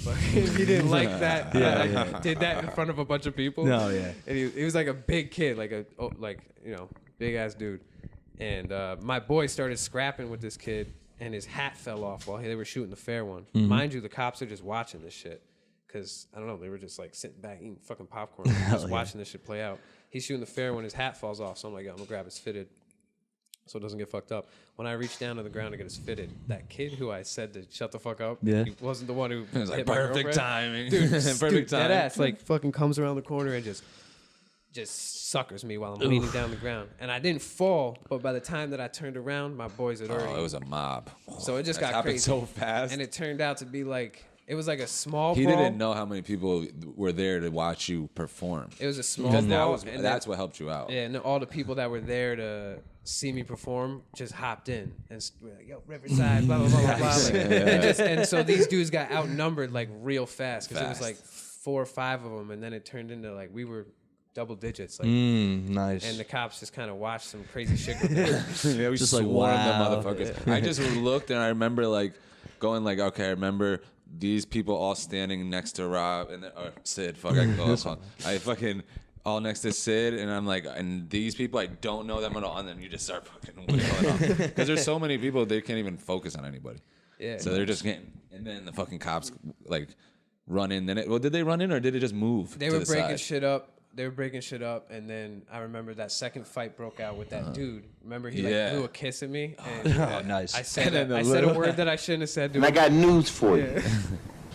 But he didn't like that. I did that in front of a bunch of people. No, yeah. And he was like a big kid, like big ass dude. And my boy started scrapping with this kid, and his hat fell off while they were shooting the fair one. Mind you, the cops are just watching this shit. Because, I don't know, they were just like sitting back eating fucking popcorn, just watching this shit play out. He's shooting the fair when his hat falls off, so I'm like, "Yo, I'm gonna grab his fitted so it doesn't get fucked up." When I reached down to the ground to get his fitted, that kid who I said to shut the fuck up, Yeah. he wasn't the one who It was like hit my perfect girlfriend. timing. Dude, Perfect that time. ass like fucking comes around the corner and just suckers me while I'm leaning down the ground. And I didn't fall, but by the time that I turned around, my boys had already. Oh, it was a mob. So it just That got happened crazy so fast. and it turned out to be like it was like a small. He brawl. didn't know how many people were there to watch you perform. It was a small. Because brawl, and that's then- what helped you out. Yeah, and all the people that were there to see me perform just hopped in and were like, "Yo, Riverside, blah blah blah blah blah." Like, and so these dudes got outnumbered like real fast because it was like 4 or 5 of them, and then it turned into like we were double digits, like, Nice. and the cops just kind of watched some crazy shit go down. Yeah, we Just just like, swarmed wow. them motherfuckers. I just looked and I remember like going like, okay, I remember these people all standing next to Rob and or Sid. Fuck, I fucking all next to Sid, and I'm like, and these people I don't know them at all, and then you just start fucking whittling off because there's so many people they can't even focus on anybody. Yeah. So they're just getting, and then the fucking cops like run in. Then did they run in or did it just move? They to were the breaking side? shit up. They were breaking shit up, and then I remember that second fight broke out with that dude. Remember, he Yeah. like blew a kiss at me. And Oh, nice. I said And then I the said a little- word that I shouldn't have said to And I him. got news for you.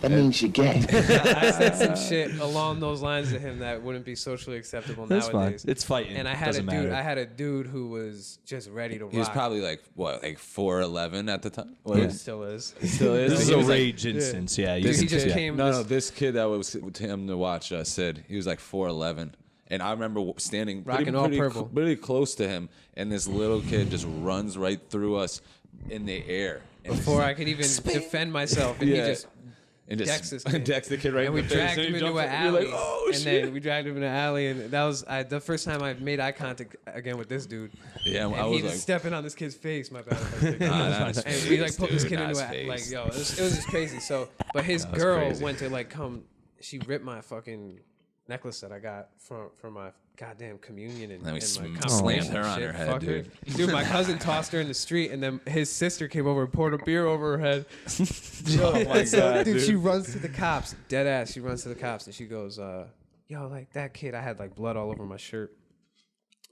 That means you're gay. I said some shit along those lines to him that wouldn't be socially acceptable That's nowadays. fine. It's fighting. And I had Doesn't matter. I had a dude who was just ready to rock. He was probably like what, like 4'11" at the time. He still is. Still is. This is He a was, like, rage instance. Yeah. Dude, he just yeah. came. No, this kid that was with him to watch Sid, he was like 4'11", and I remember standing Rocking all purple. pretty close to him, and this little kid just runs right through us in the air. And before I could even defend myself, and Yeah. he just and decks this kid. decks the kid right and in we the face. dragged and him he into jumps an up, you're alley, like, oh, and shit. then we dragged him in an alley, and that was the first time I made eye contact again with this dude. Yeah, and I he was was like, stepping on this kid's face. My bad. not his And we like face, put this dude, kid not into his a like, face. yo, it was just crazy. So, but his was girl crazy. went to like come. She ripped my fucking necklace that I got from my goddamn communion and Then we and my slammed confirmation her on shit. her head, Fuck dude. Dude, my cousin tossed her in the street, and then his sister came over and poured a beer over her head. Oh my God, dude, dude. she runs to the cops, dead ass. She runs to the cops, and she goes, "Yo, like that kid, I had like blood all over my shirt."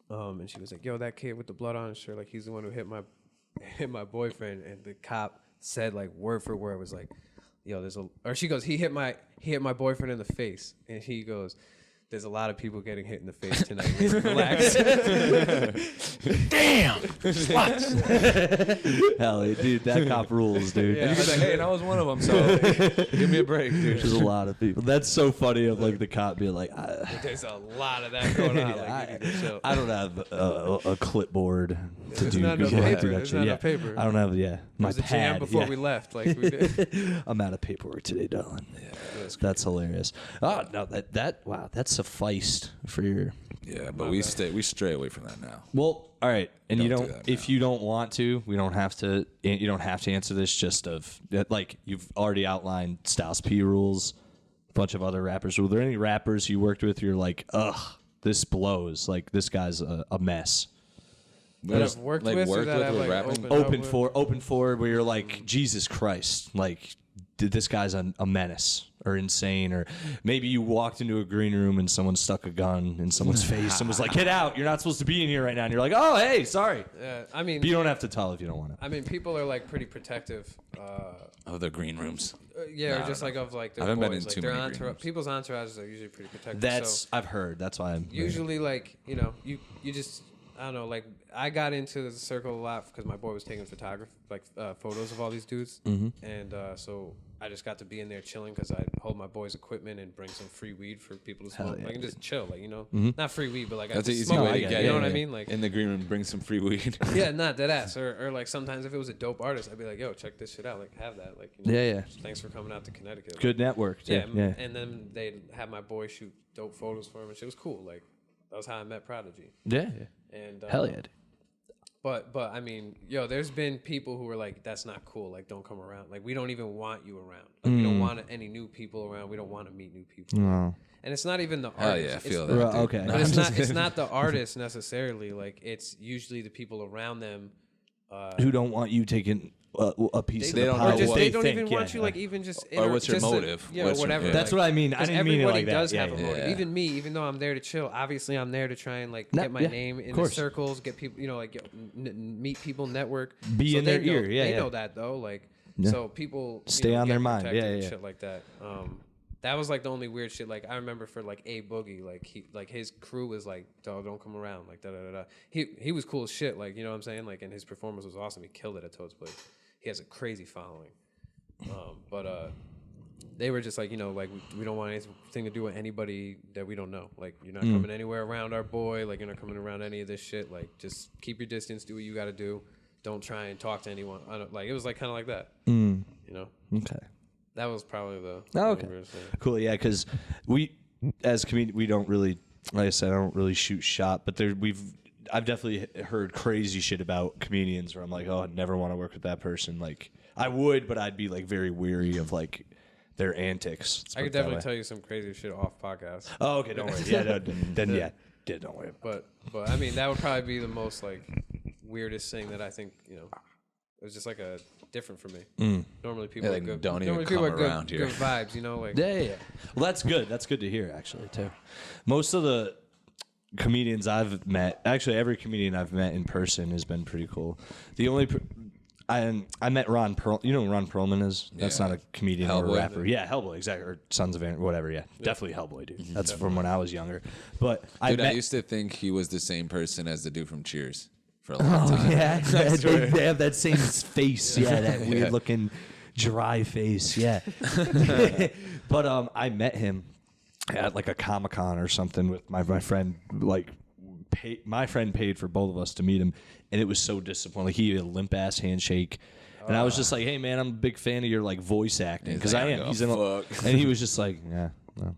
And she was like, "Yo, that kid with the blood on his shirt, like he's the one who hit my boyfriend." And the cop said like word for word was like, yo, she goes, he hit my boyfriend in the face, and he goes, there's a lot of people getting hit in the face tonight. Relax. Damn. Hell, dude, that cop rules, dude. Yeah, and he was like, hey, and I was one of them, so give me a break, dude. There's a lot of people. That's so funny of like the cop being like, there's a lot of that going on. I don't have a clipboard to do. Not enough paper. There's not enough paper. I don't have, my it was a pad. jam before we left. Like we did. I'm out of paperwork today, darling. Yeah, that's hilarious. Oh no, wow, that sufficed for your. Yeah, but we stray away from that now. Well, all right, and you don't. If now. you don't want to, we don't have to. You don't have to answer this. Just of like you've already outlined Styles P rules, a bunch of other rappers. Were there any rappers you worked with? You're like, ugh, this blows. Like this guy's a mess. That I've worked with, or that I've like open for, where you're like, Jesus Christ, like this guy's a menace or insane, or maybe you walked into a green room and someone stuck a gun in someone's face and was like, get out, you're not supposed to be in here right now, and you're like, oh hey, sorry. I mean, but you don't have to tell if you don't want to. I mean, people are like pretty protective of the green rooms. Or just like of like their I haven't boys. been in like too their many people's entourages are usually pretty protective. That's I've heard. That's why I'm usually like, you know, you just, I don't know, like I got into the circle a lot because my boy was taking photos of all these dudes, and so I just got to be in there chilling because I hold my boy's equipment and bring some free weed for people to smoke, like and just chill, like, you know, not free weed, but like that's I an easy smoke way to weed, get. You know what I mean? Like in the green room, bring some free weed. Yeah, not that ass, or like sometimes if it was a dope artist, I'd be like, yo, check this shit out, like have that, like, you know, thanks for coming out to Connecticut. Like, good network. Yeah. And then they'd have my boy shoot dope photos for him, and shit was cool. Like that was how I met Prodigy. Yeah. And hell yeah. But I mean, yo, there's been people who were like, that's not cool. Like, don't come around. Like, we don't even want you around. Like, we don't want any new people around. We don't want to meet new people. No. And it's not even the artist. Oh yeah, I feel that. Okay. But it's not the artist necessarily. Like, it's usually the people around them who don't want you taking a piece of the don't pie. know just, what they they don't think, even want you, like, even just... Or what's your motive? Yeah, whatever. That's what I mean. I didn't mean it like that. Everybody does have a motive. Yeah. Even me, even though I'm there to chill, obviously I'm there to try and, like, get my name in the circles, get people, you know, like, meet people, network. Be in their ear. They know that, though. Like, so people... Stay on their mind. Yeah. Shit like that. That was like the only weird shit. Like I remember for like A Boogie, like his crew was like, "Dog, don't come around." Like da da da. He was cool as shit. Like, you know what I'm saying. Like, and his performance was awesome. He killed it at Toad's Place. He has a crazy following. But they were just like, you know, like we don't want anything to do with anybody that we don't know. Like, you're not coming anywhere around our boy. Like, you're not coming around any of this shit. Like, just keep your distance. Do what you got to do. Don't try and talk to anyone. It was like kind of like that. You know. Okay. That was probably the cool. Yeah, because we as comedians, we don't really, like I said, I don't really shoot shot, but I've definitely heard crazy shit about comedians where I'm like, oh, I'd never want to work with that person. Like I would, but I'd be like very weary of like their antics. I could definitely tell you some crazy shit off podcast. Oh, okay, don't worry. Yeah, don't worry. But I mean, that would probably be the most like weirdest thing that I think, you know, it was just like a different for me. Normally people like, are good. don't even come around here. Good vibes, you know, like yeah. Well, that's good. That's good to hear, actually, too. Most of the comedians I've met, actually every comedian I've met in person has been pretty cool. The only I met Ron Perlman. You know who Ron Perlman is? That's not a comedian or a rapper. Yeah, Hellboy, exactly, or Sons of Anarchy, whatever. Yeah, definitely Hellboy, dude. That's from when I was younger. But I used to think he was the same person as the dude from Cheers. For a long time. Yeah, they have that same face. Yeah, that weird looking dry face. Yeah. But I met him at like a Comic-Con or something with my friend. Like, my friend paid for both of us to meet him, and it was so disappointing. Like, he had a limp ass handshake. And I was just like, "Hey man, I'm a big fan of your like voice acting because I am." And he was just like, "Yeah, no."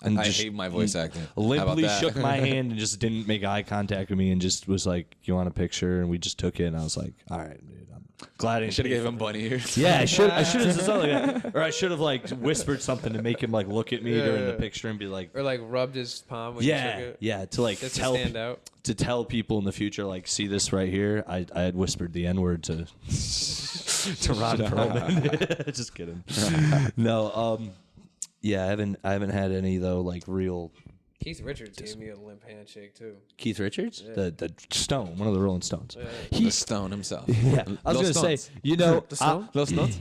And I hate my voice acting. Limply shook my hand and just didn't make eye contact with me and just was like, "You want a picture?" And we just took it. And I was like, "All right, dude, I'm glad I should have gave him bunny ears." Yeah, I should have said something like that, or I should have like whispered something to make him like look at me during the picture and be like, or like rubbed his palm. When you took it. Yeah, to like just tell to stand out. To tell people in the future, like, see this right here. I had whispered the N-word to Ron Perlman. Just kidding. No, yeah, I haven't had any though like real Keith Richards gave me a limp handshake too. Keith Richards, Yeah. the Stone, one of the Rolling Stones. Yeah. The Stone himself. Yeah, I was gonna say, Los Stones.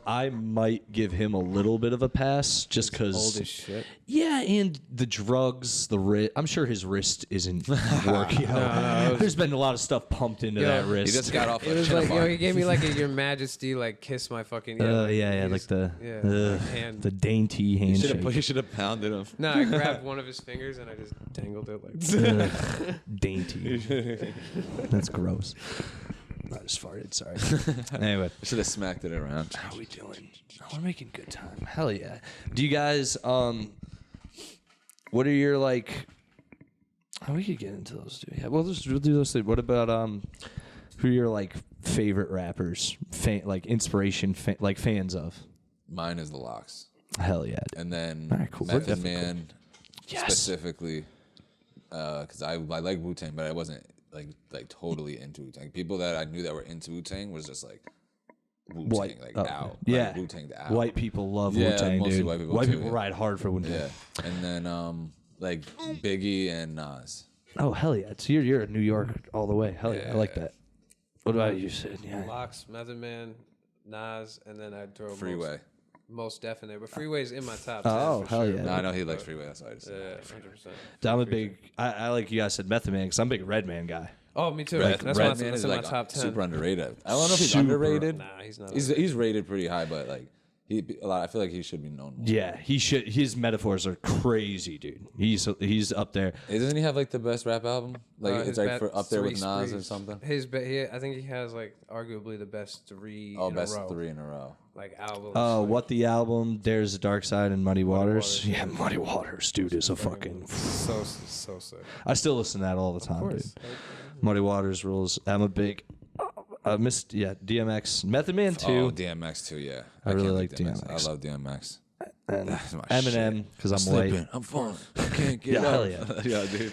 I might give him a little bit of a pass just because Old as shit. Yeah, and the drugs, the wrist. I'm sure his wrist isn't working. There's been a lot of stuff pumped into that wrist. He just got off. It was like, he gave me like a Your Majesty, like kiss my fucking. Like hand. the dainty handshake. You should have pounded him. No, I grabbed one of his fingers and I just dangled it like. Dainty. That's gross. I just farted. Sorry. Anyway, Should have smacked it around. how are we doing? We're making good time. Hell yeah. Do you guys? What are your like? Oh, we could get into those too. Yeah. We'll do those things. What about who are your like favorite rappers? Like inspiration, like fans of? Mine is the Locks, Hell yeah. and then All right, cool. Method Man Yes. specifically, because I like Wu-Tang, but I wasn't like totally into Wu-Tang. People that I knew that were into Wu-Tang was just like Wu-Tang, out. Yeah. Like, Wu-Tang out. White people love Yeah, Wu-Tang, mostly dude. white people too, yeah. ride hard for Wu-Tang. Yeah, and then like Biggie and Nas. Oh hell yeah! So you're in New York all the way. Hell yeah, I like Yeah. that. What about you, Sid? Yeah. Locks, Method Man, Nas, and then I'd throw Freeway. Most definite, but Freeway's in my top 10. Oh, for hell sure. yeah. No, I know he likes Freeway. That's why I just said. Yeah, 100%. I'm a big. I like you guys said Method Man because I'm a big Red Man guy. Oh, me too. Red, That's Red my, Man that's is in like my top 10. super underrated. I don't know if he's Super. underrated. Nah, he's not. He's rated pretty high, but like I feel like he should be known more. Yeah, he should. His metaphors are crazy, dude. He's up there. Doesn't he have like the best rap album? Like it's his like best up there with three Nas or sprees. something. I think he has like arguably the best three. Oh, in best a row. 3 in a row. Like albums. Oh, like, what the album? There's a Dark Side and Muddy Waters. Waters, Yeah, Muddy Waters, dude, is a fucking. so sick. I still listen to that all the time, dude. course. Muddy Waters rules. I'm a big. I missed DMX, Method Man too. Oh, DMX too. Yeah, I really can't like beat DMX. I love DMX. And That's my Eminem because I'm Slipping. white. I'm falling. I can't get Yeah, up. hell yeah. Yeah, dude.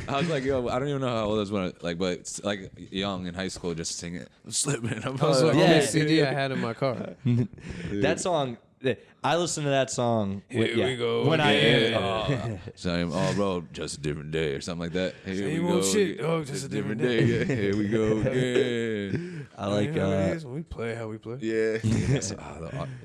I was like, yo, I don't even know how old I was when, but it's like young in high school, just singing. I'm slipping. I'm That was the falling. Yeah. only CD I had in my car. That song, I listen to that song. Here we go when again. I am. Same old road, just a different day, or something like that. Here Same we old go shit, again. oh, just a different day. Yeah, here we go again. I like. You know what it is when we play how we play. Yeah.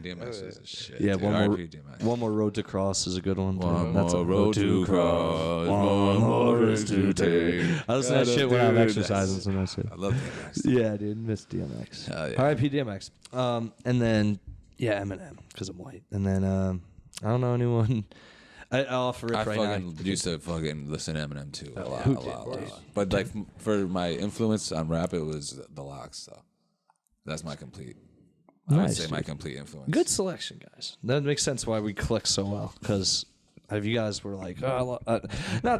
DMX is a shit. Yeah, dude. one more. RIP DMX. One more road to cross is a good one. One That's more a road to cross, One more risk to take. I listen to that shit when I'm exercising. So that's it. I love DMX. Yeah, dude, miss DMX. Hell yeah. R.I.P. DMX. And then Eminem because I'm white. And then I don't know anyone. I'll offer it I right fucking now. used to fucking listen to Eminem too a lot. Who did? But like for my influence on rap, it was the Locks. So that's my complete. I would Nice, say my dude. complete influence. Good selection, guys. That makes sense why we click so well. Because if you guys were like, not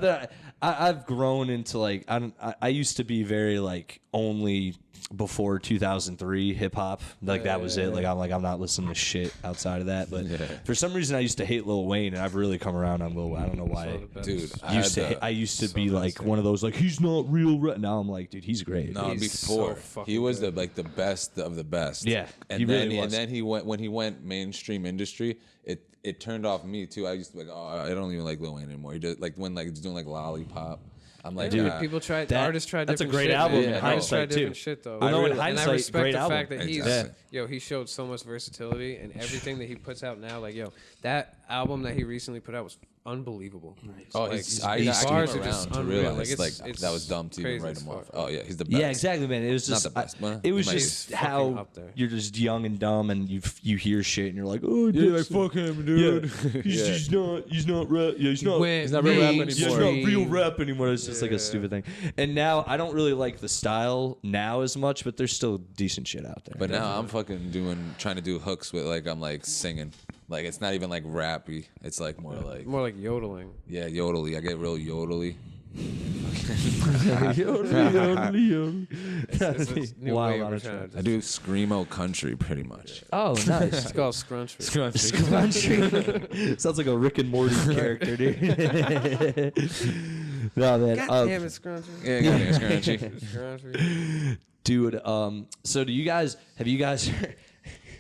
that I've grown into like I used to be very like only before 2003 hip hop. Like that was it. Like I'm not listening to shit outside of that. But for some reason I used to hate Lil Wayne, and I've really come around on Lil Wayne. I don't know why. Dude, I used to be like one of those like he's not real. Now I'm like, dude, he's great. No, He's before so fucking he was good. the best of the best. Yeah, and he then really was. and then he went when he went mainstream industry. It turned off me too. I used to be like, oh, I don't even like Lil Wayne anymore. He just like when like he's doing like Lollipop. I'm like, Dude, ah. people try. that- Artists try. that's a different great shit, album man. in Artists try hindsight, too. different shit though. Well, no, in and I hindsight, respect great the album. fact that he's Exactly. he showed so much versatility and everything that he puts out now. Like that album that he recently put out was unbelievable. Oh, Like, I his came bars are around just to unreal. realize Like, like it's that was dumb to even crazy write as him off. fuck. Oh yeah, he's the best. Yeah, exactly, man. It was Not just the best, but it was he might- just He's fucking how up there. you're just young and dumb, and you hear shit, and you're like, oh, yeah, fuck him, dude. he's not rap. Yeah, he's not. Went not real rap anymore. He's not mainstream. real rap anymore. It's just like a stupid thing. And now I don't really like the style now as much, but there's still decent shit out there. But now I'm fucking trying to do hooks with like I'm like singing. Like it's not even like rappy. It's like more like yodeling. yeah, yodely. I get real yodely. It's a new Wild way on we're a trying track. to I do screamo country pretty much. Oh, nice. It's called scrunch. Country. Sounds like a Rick and Morty character, dude. No, man. God damn it, scrunch. Yeah, it's scrunchy. Scrunch. Dude, so have you guys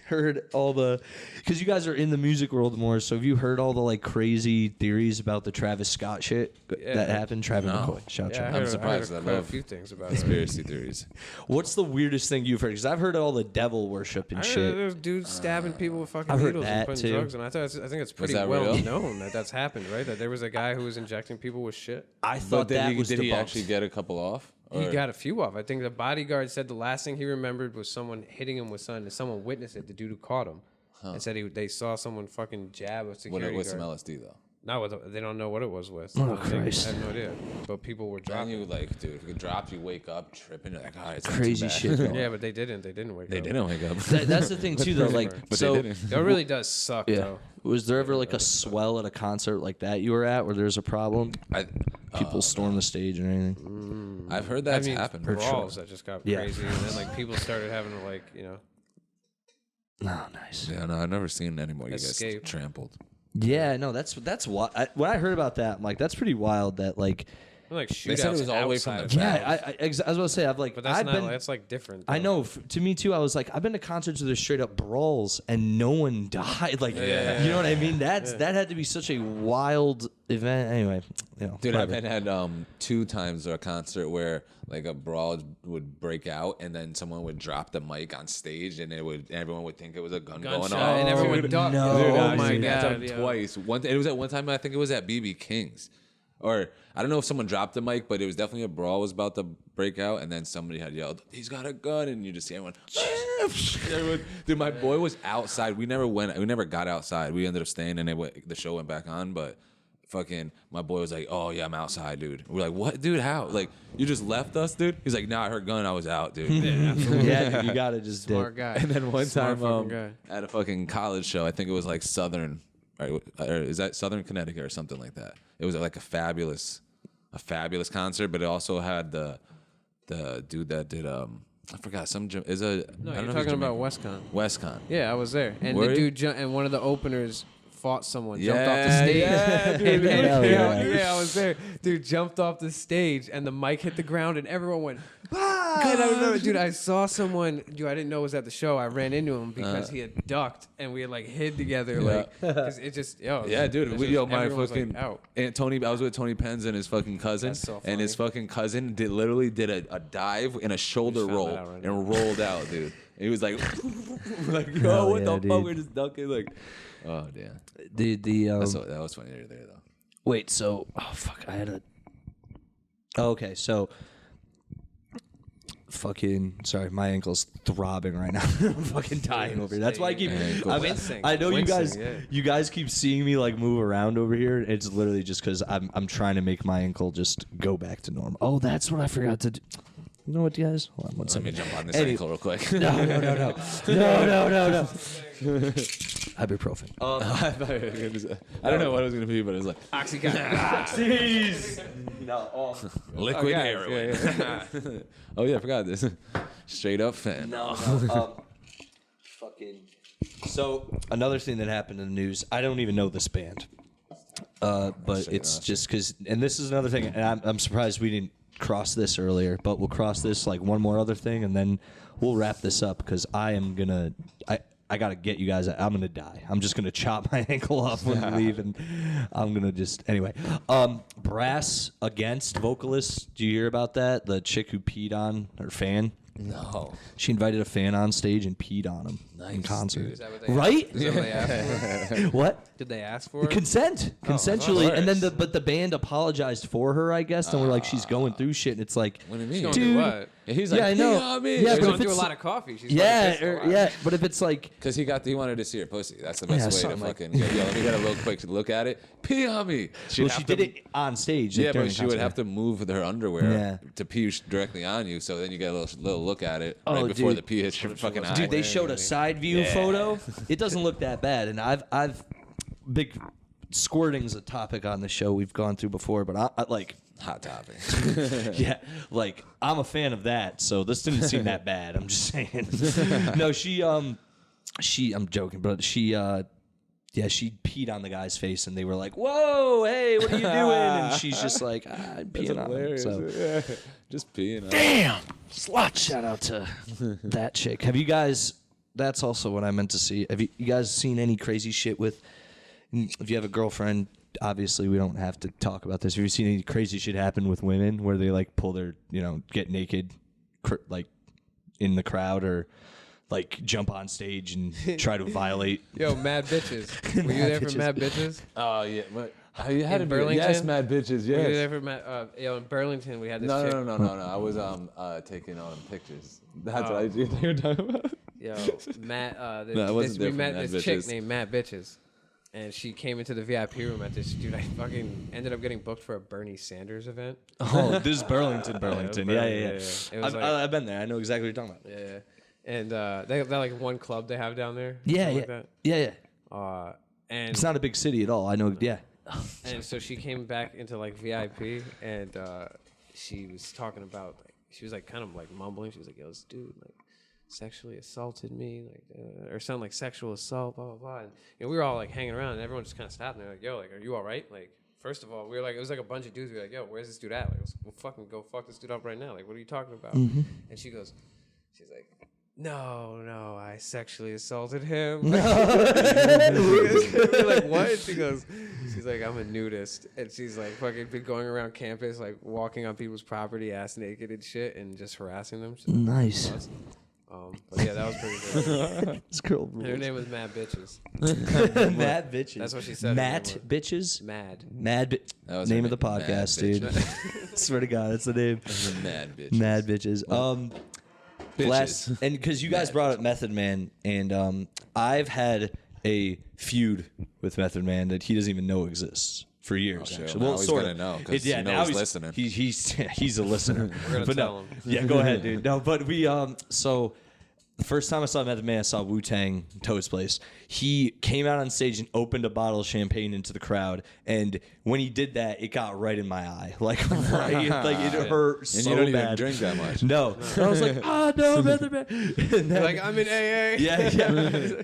heard all the, because you guys are in the music world more, so have you heard all the like crazy theories about the Travis Scott shit that happened? Travis McCoy, shout out. I'm surprised. I heard a few things about conspiracy theories. What's the weirdest thing you've heard? Because I've heard all the devil worship and shit. There's dudes stabbing people with fucking I've heard needles and that, putting too. drugs, and I think it's pretty that well real? known that that's happened, right? That there was a guy who was injecting people with shit. I thought But that was did he debunked. actually get a couple off? He Or- got a few off. I think the bodyguard said the last thing he remembered was someone hitting him with something, and someone witnessed it. The dude who caught him, and said they saw someone fucking jab a security with some guard. LSD though. No, they don't know what it was with. Oh, I Christ. have no idea. But people were And dropping. you like, dude, if it drops, you wake up tripping. You're like, all right, it's not Crazy too bad. shit. Yeah, but they didn't. They didn't wake They up. didn't wake up. That's the thing too, though. Like, But so they didn't. That really does suck, yeah. though. Was there ever like a swell at a concert like that you were at, where there's a problem? People storm the stage or anything? I've heard that's happened. Brawls that just got Yeah. crazy, and then like people started having to Oh, nice. Yeah, no, I've never seen any more. You guys Escape. trampled. Yeah, no, that's why. When I heard about that, I'm like, that's pretty wild. That like, like shootouts. They said it was all the way from outside the of back. that. I was about to say, I've like, But that's I've not. been. That's like different. I though. know. To me too, I was like, I've been to concerts where there's straight up brawls and no one died. Like, you know what I mean? That had to be such a wild event. Anyway, you know, Dude, whatever. I've had 2 times a concert where like a brawl would break out and then someone would drop the mic on stage and everyone would think it was a gun going Gunshot, off. and everyone Dude, ducked. no. Dude, Oh I've my seen that god! time twice. It was at one time. I think it was at BB King's, or I don't know if someone dropped the mic, but it was definitely a brawl was about to break out, and then somebody had yelled, "He's got a gun!" and you just see everyone. Dude, my boy was outside. We never got outside. We ended up staying, and the show went back on, but. Fucking, my boy was like, "Oh yeah, I'm outside, dude." We're like, "What, dude? How? Like, you just left us, dude?" He's like, "Nah, I heard gun. I was out, dude." Yeah, dude, you gotta just Smart guy. And then one Smart time fucking guy. at a fucking college show, I think it was like Southern, right? Or is that Southern Connecticut or something like that? It was like a fabulous concert, but it also had the dude that did I forgot some is a No, I you're don't know if talking he's about Jamaican. WestCon. WestCon. Yeah, I was there, and Were the you? dude and one of the openers fought someone, jumped off the stage. Yeah, dude. Yeah, I was there. Dude jumped off the stage, and the mic hit the ground, and everyone went, "Bah!" And I remember, dude, I saw someone, dude, I didn't know was at the show. I ran into him because he had ducked, and we had like hid together, like, 'cause it just, Yeah, dude. My everyone was, like, fucking out. and Tony. I was with Tony Pence and his fucking cousin, That's so and his funny. fucking cousin literally did a dive and a shoulder found roll that out right and rolled out, dude. He was like, yo, what the yeah, fuck? dude. We're just ducking, like, oh damn. That was funny there though. wait. So, oh fuck, I had a. Oh, okay, so. Fucking sorry, my ankle's throbbing right now. I'm fucking dying over here. That's why I keep. Wincing. I know Wincing, you guys keep seeing me like move around over here. It's literally just because I'm trying to make my ankle just go back to normal. Oh, that's what I forgot to do. You know what, guys? Hold on one Let me second. jump on this ankle real quick. No. Ibuprofen. I don't know what it was gonna be, but it was like Oxycontin. liquid heroin. Oh yeah, I forgot this. Straight up fan. Fucking. So another thing that happened in the news. I don't even know this band, but it's just because. And this is another thing. And I'm surprised we didn't cross this earlier, but we'll cross this like one more other thing, and then we'll wrap this up because I am gonna. I gotta get you guys. I'm gonna die. I'm just gonna chop my ankle off when we leave, and I'm gonna just anyway. Brass against vocalists. Do you hear about that? The chick who peed on her fan. No. She invited a fan on stage and peed on him in concert. Is that what they Right? Is that what they asked for? What? Did they ask for it? Consensually, of and then course. but the band apologized for her, I guess, and we're like, she's going through shit, and it's like, What do you mean? Going Dude. through what? He's Yeah, like, I know. Yeah, Yeah, She's but going if through a it's- lot of coffee. She's but if it's like, Because he wanted to see her pussy. That's the Yeah, best way to something like- fucking go, yo, let me get a real quick look at it. Pee on me. well, she did it on stage. Yeah, during but the she would concert. have to move with her underwear Yeah. to pee directly on you, so then you get a little look at it right Oh, before dude. the pee hits your fucking eye. Dude, they showed a side view photo. It doesn't look that bad, and I've big squirting's a topic on the show we've gone through before, but I like. Hot topic. Yeah, like I'm a fan of that, so this didn't seem that bad. I'm just saying. No, I'm joking, but she peed on the guy's face, and they were like, "Whoa, hey, what are you doing?" And she's just like, "I'm peeing on him." So, Just peeing on damn, slut. Shout out to that chick. Have you guys that's also what I meant to see. Have you guys seen any crazy shit with? If you have a girlfriend, obviously we don't have to talk about this. Have you seen any crazy shit happen with women where they like pull their, get naked, like in the crowd, or like jump on stage and try to violate? Yo, Mad Bitches. Were you there for Mad Bitches? Oh yeah, but you had in to Burlington? Yes, Mad Bitches. Yes. Were you there for in Burlington we had this chick. No. I was taking pictures. That's what I do. You were talking about. Yo, Matt. we met Mad this chick Bitches. named Mad Bitches, and she came into the VIP room at this dude. I fucking ended up getting booked for a Bernie Sanders event. Oh, this is Burlington. Yeah. It was I've been there. I know exactly what you're talking about. Yeah. And they like one club they have down there. Yeah. Like that. Yeah. And It's not a big city at all. I know. Yeah. And so she came back into like VIP, and she was talking about she was like kind of like mumbling. She was like, "Yo, this dude like sexually assaulted me, like or sound like sexual assault, blah blah blah." And we were all like hanging around, and everyone just kind of stopped. And they're like, "Yo, like, are you all right?" Like, first of all, we were like, it was like a bunch of dudes. We were like, "Yo, where's this dude at?" Like, we'll fucking go fuck this dude up right now. Like, what are you talking about? Mm-hmm. And she's like, No, I sexually assaulted him. We're like, what? She's like, I'm a nudist. And she's like, fucking been going around campus, like walking on people's property, ass naked and shit, and just harassing them. She's like, Nice. But yeah, that was pretty good. This girl And her name was Mad Bitches. Mad Bitches. That's what she said. Matt Bitches? Mad. That was name of the podcast, dude. Swear to God, that's the name. Mad Bitches. Mad Bitches. Bitches. And because you guys brought up Method Man, and I've had a feud with Method Man that he doesn't even know exists for years. Actually, Well, well, he's sort gonna of. know because Now he's listening. He's a listener. We're gonna tell him. Yeah, go ahead, dude. No, but we so the first time I saw Method Man, I saw Wu-Tang Toad's Place. He came out on stage and opened a bottle of champagne into the crowd, and when he did that, it got right in my eye, like right, like it hurt so And you don't bad. even drink that much. No, I was like, no, Method Man. And then, Like, I'm in AA. yeah.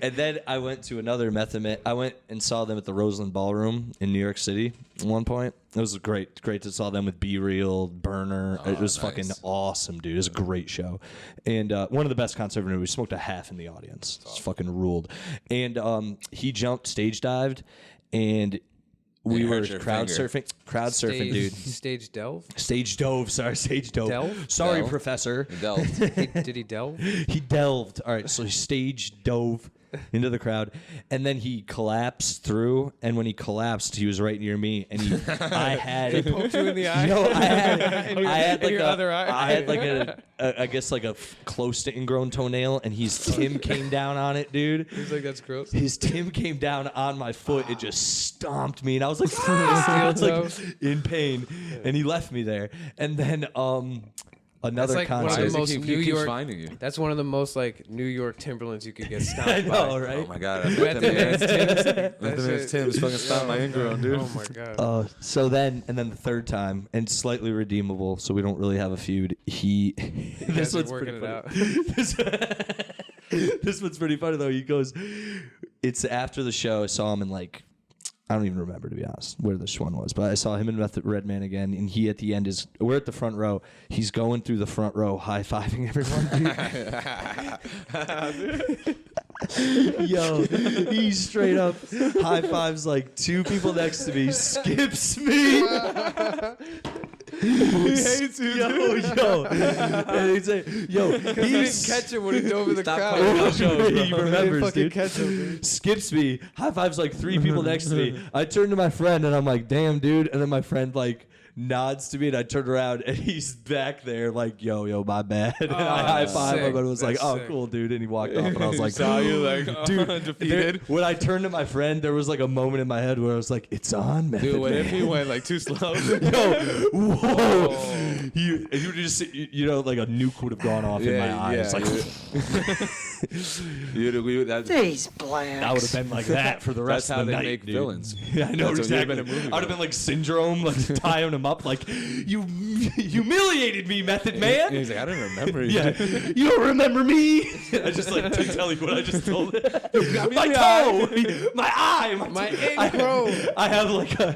And then I went to another Method Man. I went and saw them at the Roseland Ballroom in New York City at one point. It was great to saw them with Be Real, Burner. It was fucking awesome, dude. It was a great show. And one of the best concerts I've ever. We smoked a half in the audience. It's fucking ruled. And he jumped, stage dived, and we were crowd surfing, dude. Stage delve? Stage dove. Sorry. Delve? Sorry, Delve? Professor. Delved. Did he delve? He delved. All right, so he stage dove into the crowd, and then he collapsed through. And when he collapsed, he was right near me, and I had Poked you in the eye? no, I had like your other eye? I had like I guess like a close to ingrown toenail, and his Tim came down on it, dude. He's like, that's gross. His Tim came down on my foot. It just stomped me, and I was like, I was like in pain, and he left me there. And then another That's like one of concert. the most He New keeps York. finding you. That's one of the most like New York Timberlands you could get stomped I know, by. right? Oh my god. Method Man's Man's Tim's fucking stomped my ingrown, dude. Oh my god. So then the third time, and slightly redeemable, so we don't really have a feud. This guys are one's working pretty funny. This one's pretty funny though. He goes, it's after the show. I saw him in like, I don't even remember, to be honest, where this one was, but I saw him and Method Redman again, and he at the end we're at the front row. He's going through the front row, high-fiving everyone. Yo, he straight up high-fives like two people next to me, skips me. He hates you, yo. And he'd say, yo, He didn't catch him when he dove in the crowd. He remembers, fucking dude. catch him, dude. Skips me, high fives like three people next to me. I turn to my friend and I'm like, damn, dude. And then my friend like nods to me, and I turn around and he's back there like, yo, my bad. And I high five him, and it was like, That's oh, sick. cool, dude. And he walked off, and I was like, Saw you like, dude, defeated. when I turned to my friend, there was like a moment in my head where I was like, it's on, man. Dude, what if he went like too slow? Yo, whoa. You would just, like a nuke would have gone off in my eyes. Like, These blacks. I would have been like that for the rest That's how of the they night, make dude. villains. Yeah, I know That's what you'd have exactly. been a movie I'd have been villain. like Syndrome, like tying him up, like you humiliated me, Method Man. And he's like, I don't remember you. Yeah, you don't remember me. I just like to tell you what I just told him. My toe, my eye, My ingrown. I have like a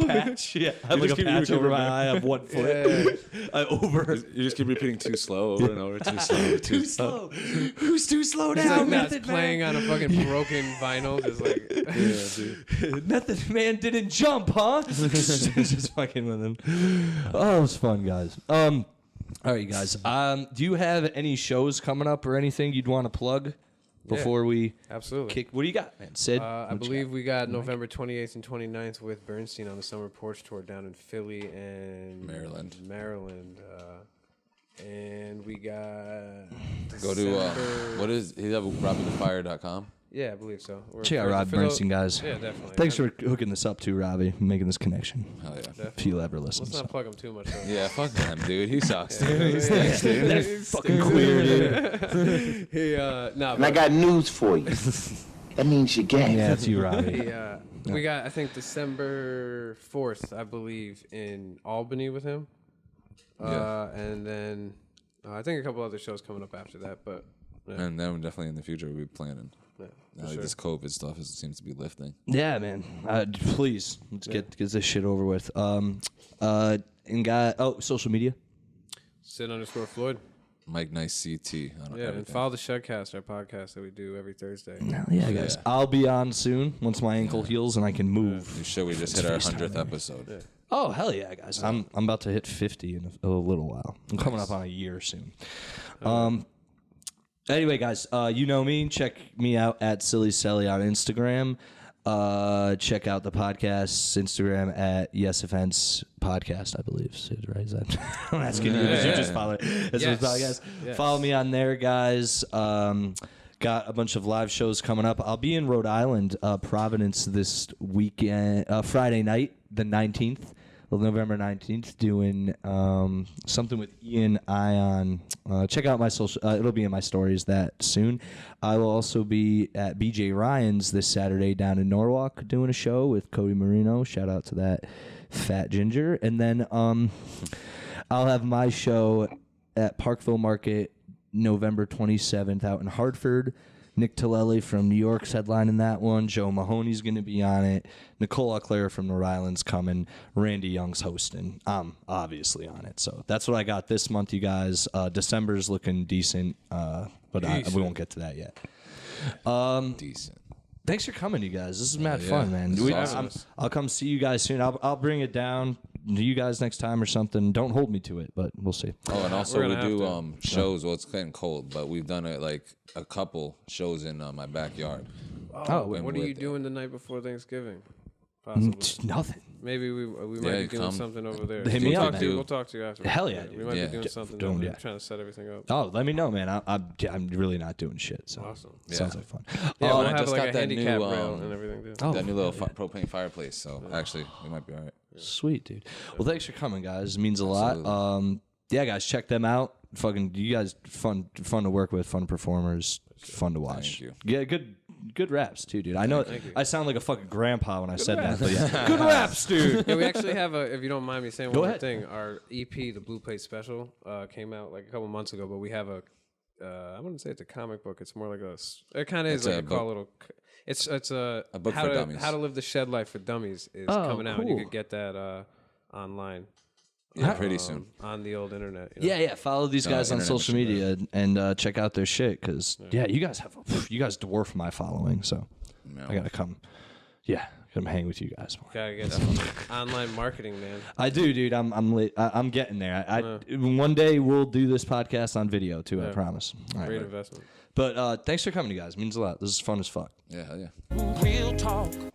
patch. Yeah, I have like a patch over my eye. I have 1 foot. Yeah. I over. You just keep repeating too slow over and over. Too slow. Too slow. slow? Who's too slow now? He's like Method playing on a fucking broken vinyl, just like dude. Method Man didn't jump, huh? Just fucking with him. Oh, it was fun, guys. All right, guys. Do you have any shows coming up or anything you'd want to plug before we absolutely kick? What do you got, man? Sid? I believe we got November 28th and 29th with Bernstein on the Summer Porch Tour down in Philly and Maryland. And we got Go to what is he's at RobbieTheFire.com. Yeah, I believe so. Check out Rob Bernstein, guys. Yeah, definitely. Thanks for hooking this up too, Robbie, making this connection. Hell yeah. Definitely. If you ever listen. Let's not plug him too much. Though. Yeah, fuck him, dude. He sucks, dude. That's fucking queer, dude. And I got news for you. That means you're gay. Yeah, it's you, Robbie. We got, I think, December 4th, I believe, in Albany with him. And then I think a couple other shows coming up after that. But and then definitely in the future we'll be planning. Yeah, now that this COVID stuff seems to be lifting. Yeah, man. Please let's get this shit over with. And got social media. Sid_Floyd. Mike Nice CT. And follow the Shedcast, our podcast that we do every Thursday. Yeah, guys. I'll be on soon once my ankle heals and I can move. You sure we just hit our 100th episode? Yeah. Oh, hell yeah, guys. I'm about to hit 50 in a little while. I'm coming up on a year soon. Anyway, guys, you know me. Check me out at Silly Sally on Instagram. Check out the podcast's Instagram at Yes Offense Podcast, I believe. Sid, right? Is that I'm asking you because you just follow it. Podcast. Yes. Follow me on there, guys. Got a bunch of live shows coming up. I'll be in Rhode Island, Providence this weekend, Friday night, the 19th. November 19th, doing something with Ian Ion. Check out my social. It'll be in my stories that soon. I will also be at BJ Ryan's this Saturday down in Norwalk doing a show with Cody Marino. Shout out to that fat ginger. And then I'll have my show at Parkville Market November 27th out in Hartford. Nick Tillelli from New York's headlining that one. Joe Mahoney's going to be on it. Nicole Auclair from Rhode Island's coming. Randy Young's hosting. I'm obviously on it. So that's what I got this month, you guys. December's looking decent, but we won't get to that yet. Decent. Thanks for coming, you guys. This is mad fun, man. Awesome. I'll come see you guys soon. I'll bring it down to you guys next time or something. Don't hold me to it, but we'll see. Oh, and also we do shows. Well, it's getting cold, but we've done a couple shows in my backyard. What are you doing the night before Thanksgiving? Possibly. Nothing. Maybe we might be doing something over there. Hit me up, man. We'll talk to you after. Hell yeah, we might be doing something. We're trying to set everything up. Oh, let me know, man. I'm really not doing shit. So awesome. Sounds like fun. Yeah, we'll I have just got a that handicap new rail and everything too. that new little propane fireplace. So actually, we might be all right. Sweet, dude. Well, thanks for coming, guys. It means a lot. Yeah, guys, check them out. Fucking, you guys, fun to work with, fun performers, fun to watch. Thank you. Yeah, good raps too, dude. I know I sound like a fucking grandpa when I said that, but yeah, good raps, dude. Yeah, we actually have if you don't mind me saying Go one more ahead. thing, our EP, the Blue Plate Special, came out like a couple months ago, but we have I wouldn't say it's a comic book. It's more like it kind of is like a little. It's a book for dummies. How to Live the Shed Life for Dummies is coming out, and you could get that online. Yeah, pretty soon on the old internet. Yeah. Follow these guys on social media and check out their shit because you guys dwarf my following, so I gotta come. Yeah, come hang with you guys more. Gotta get some online marketing, man. I do, dude. I'm late. I'm getting there. One day we'll do this podcast on video too. I promise. Great investment. But thanks for coming, you guys. It means a lot. This is fun as fuck. Yeah, hell yeah. Real talk.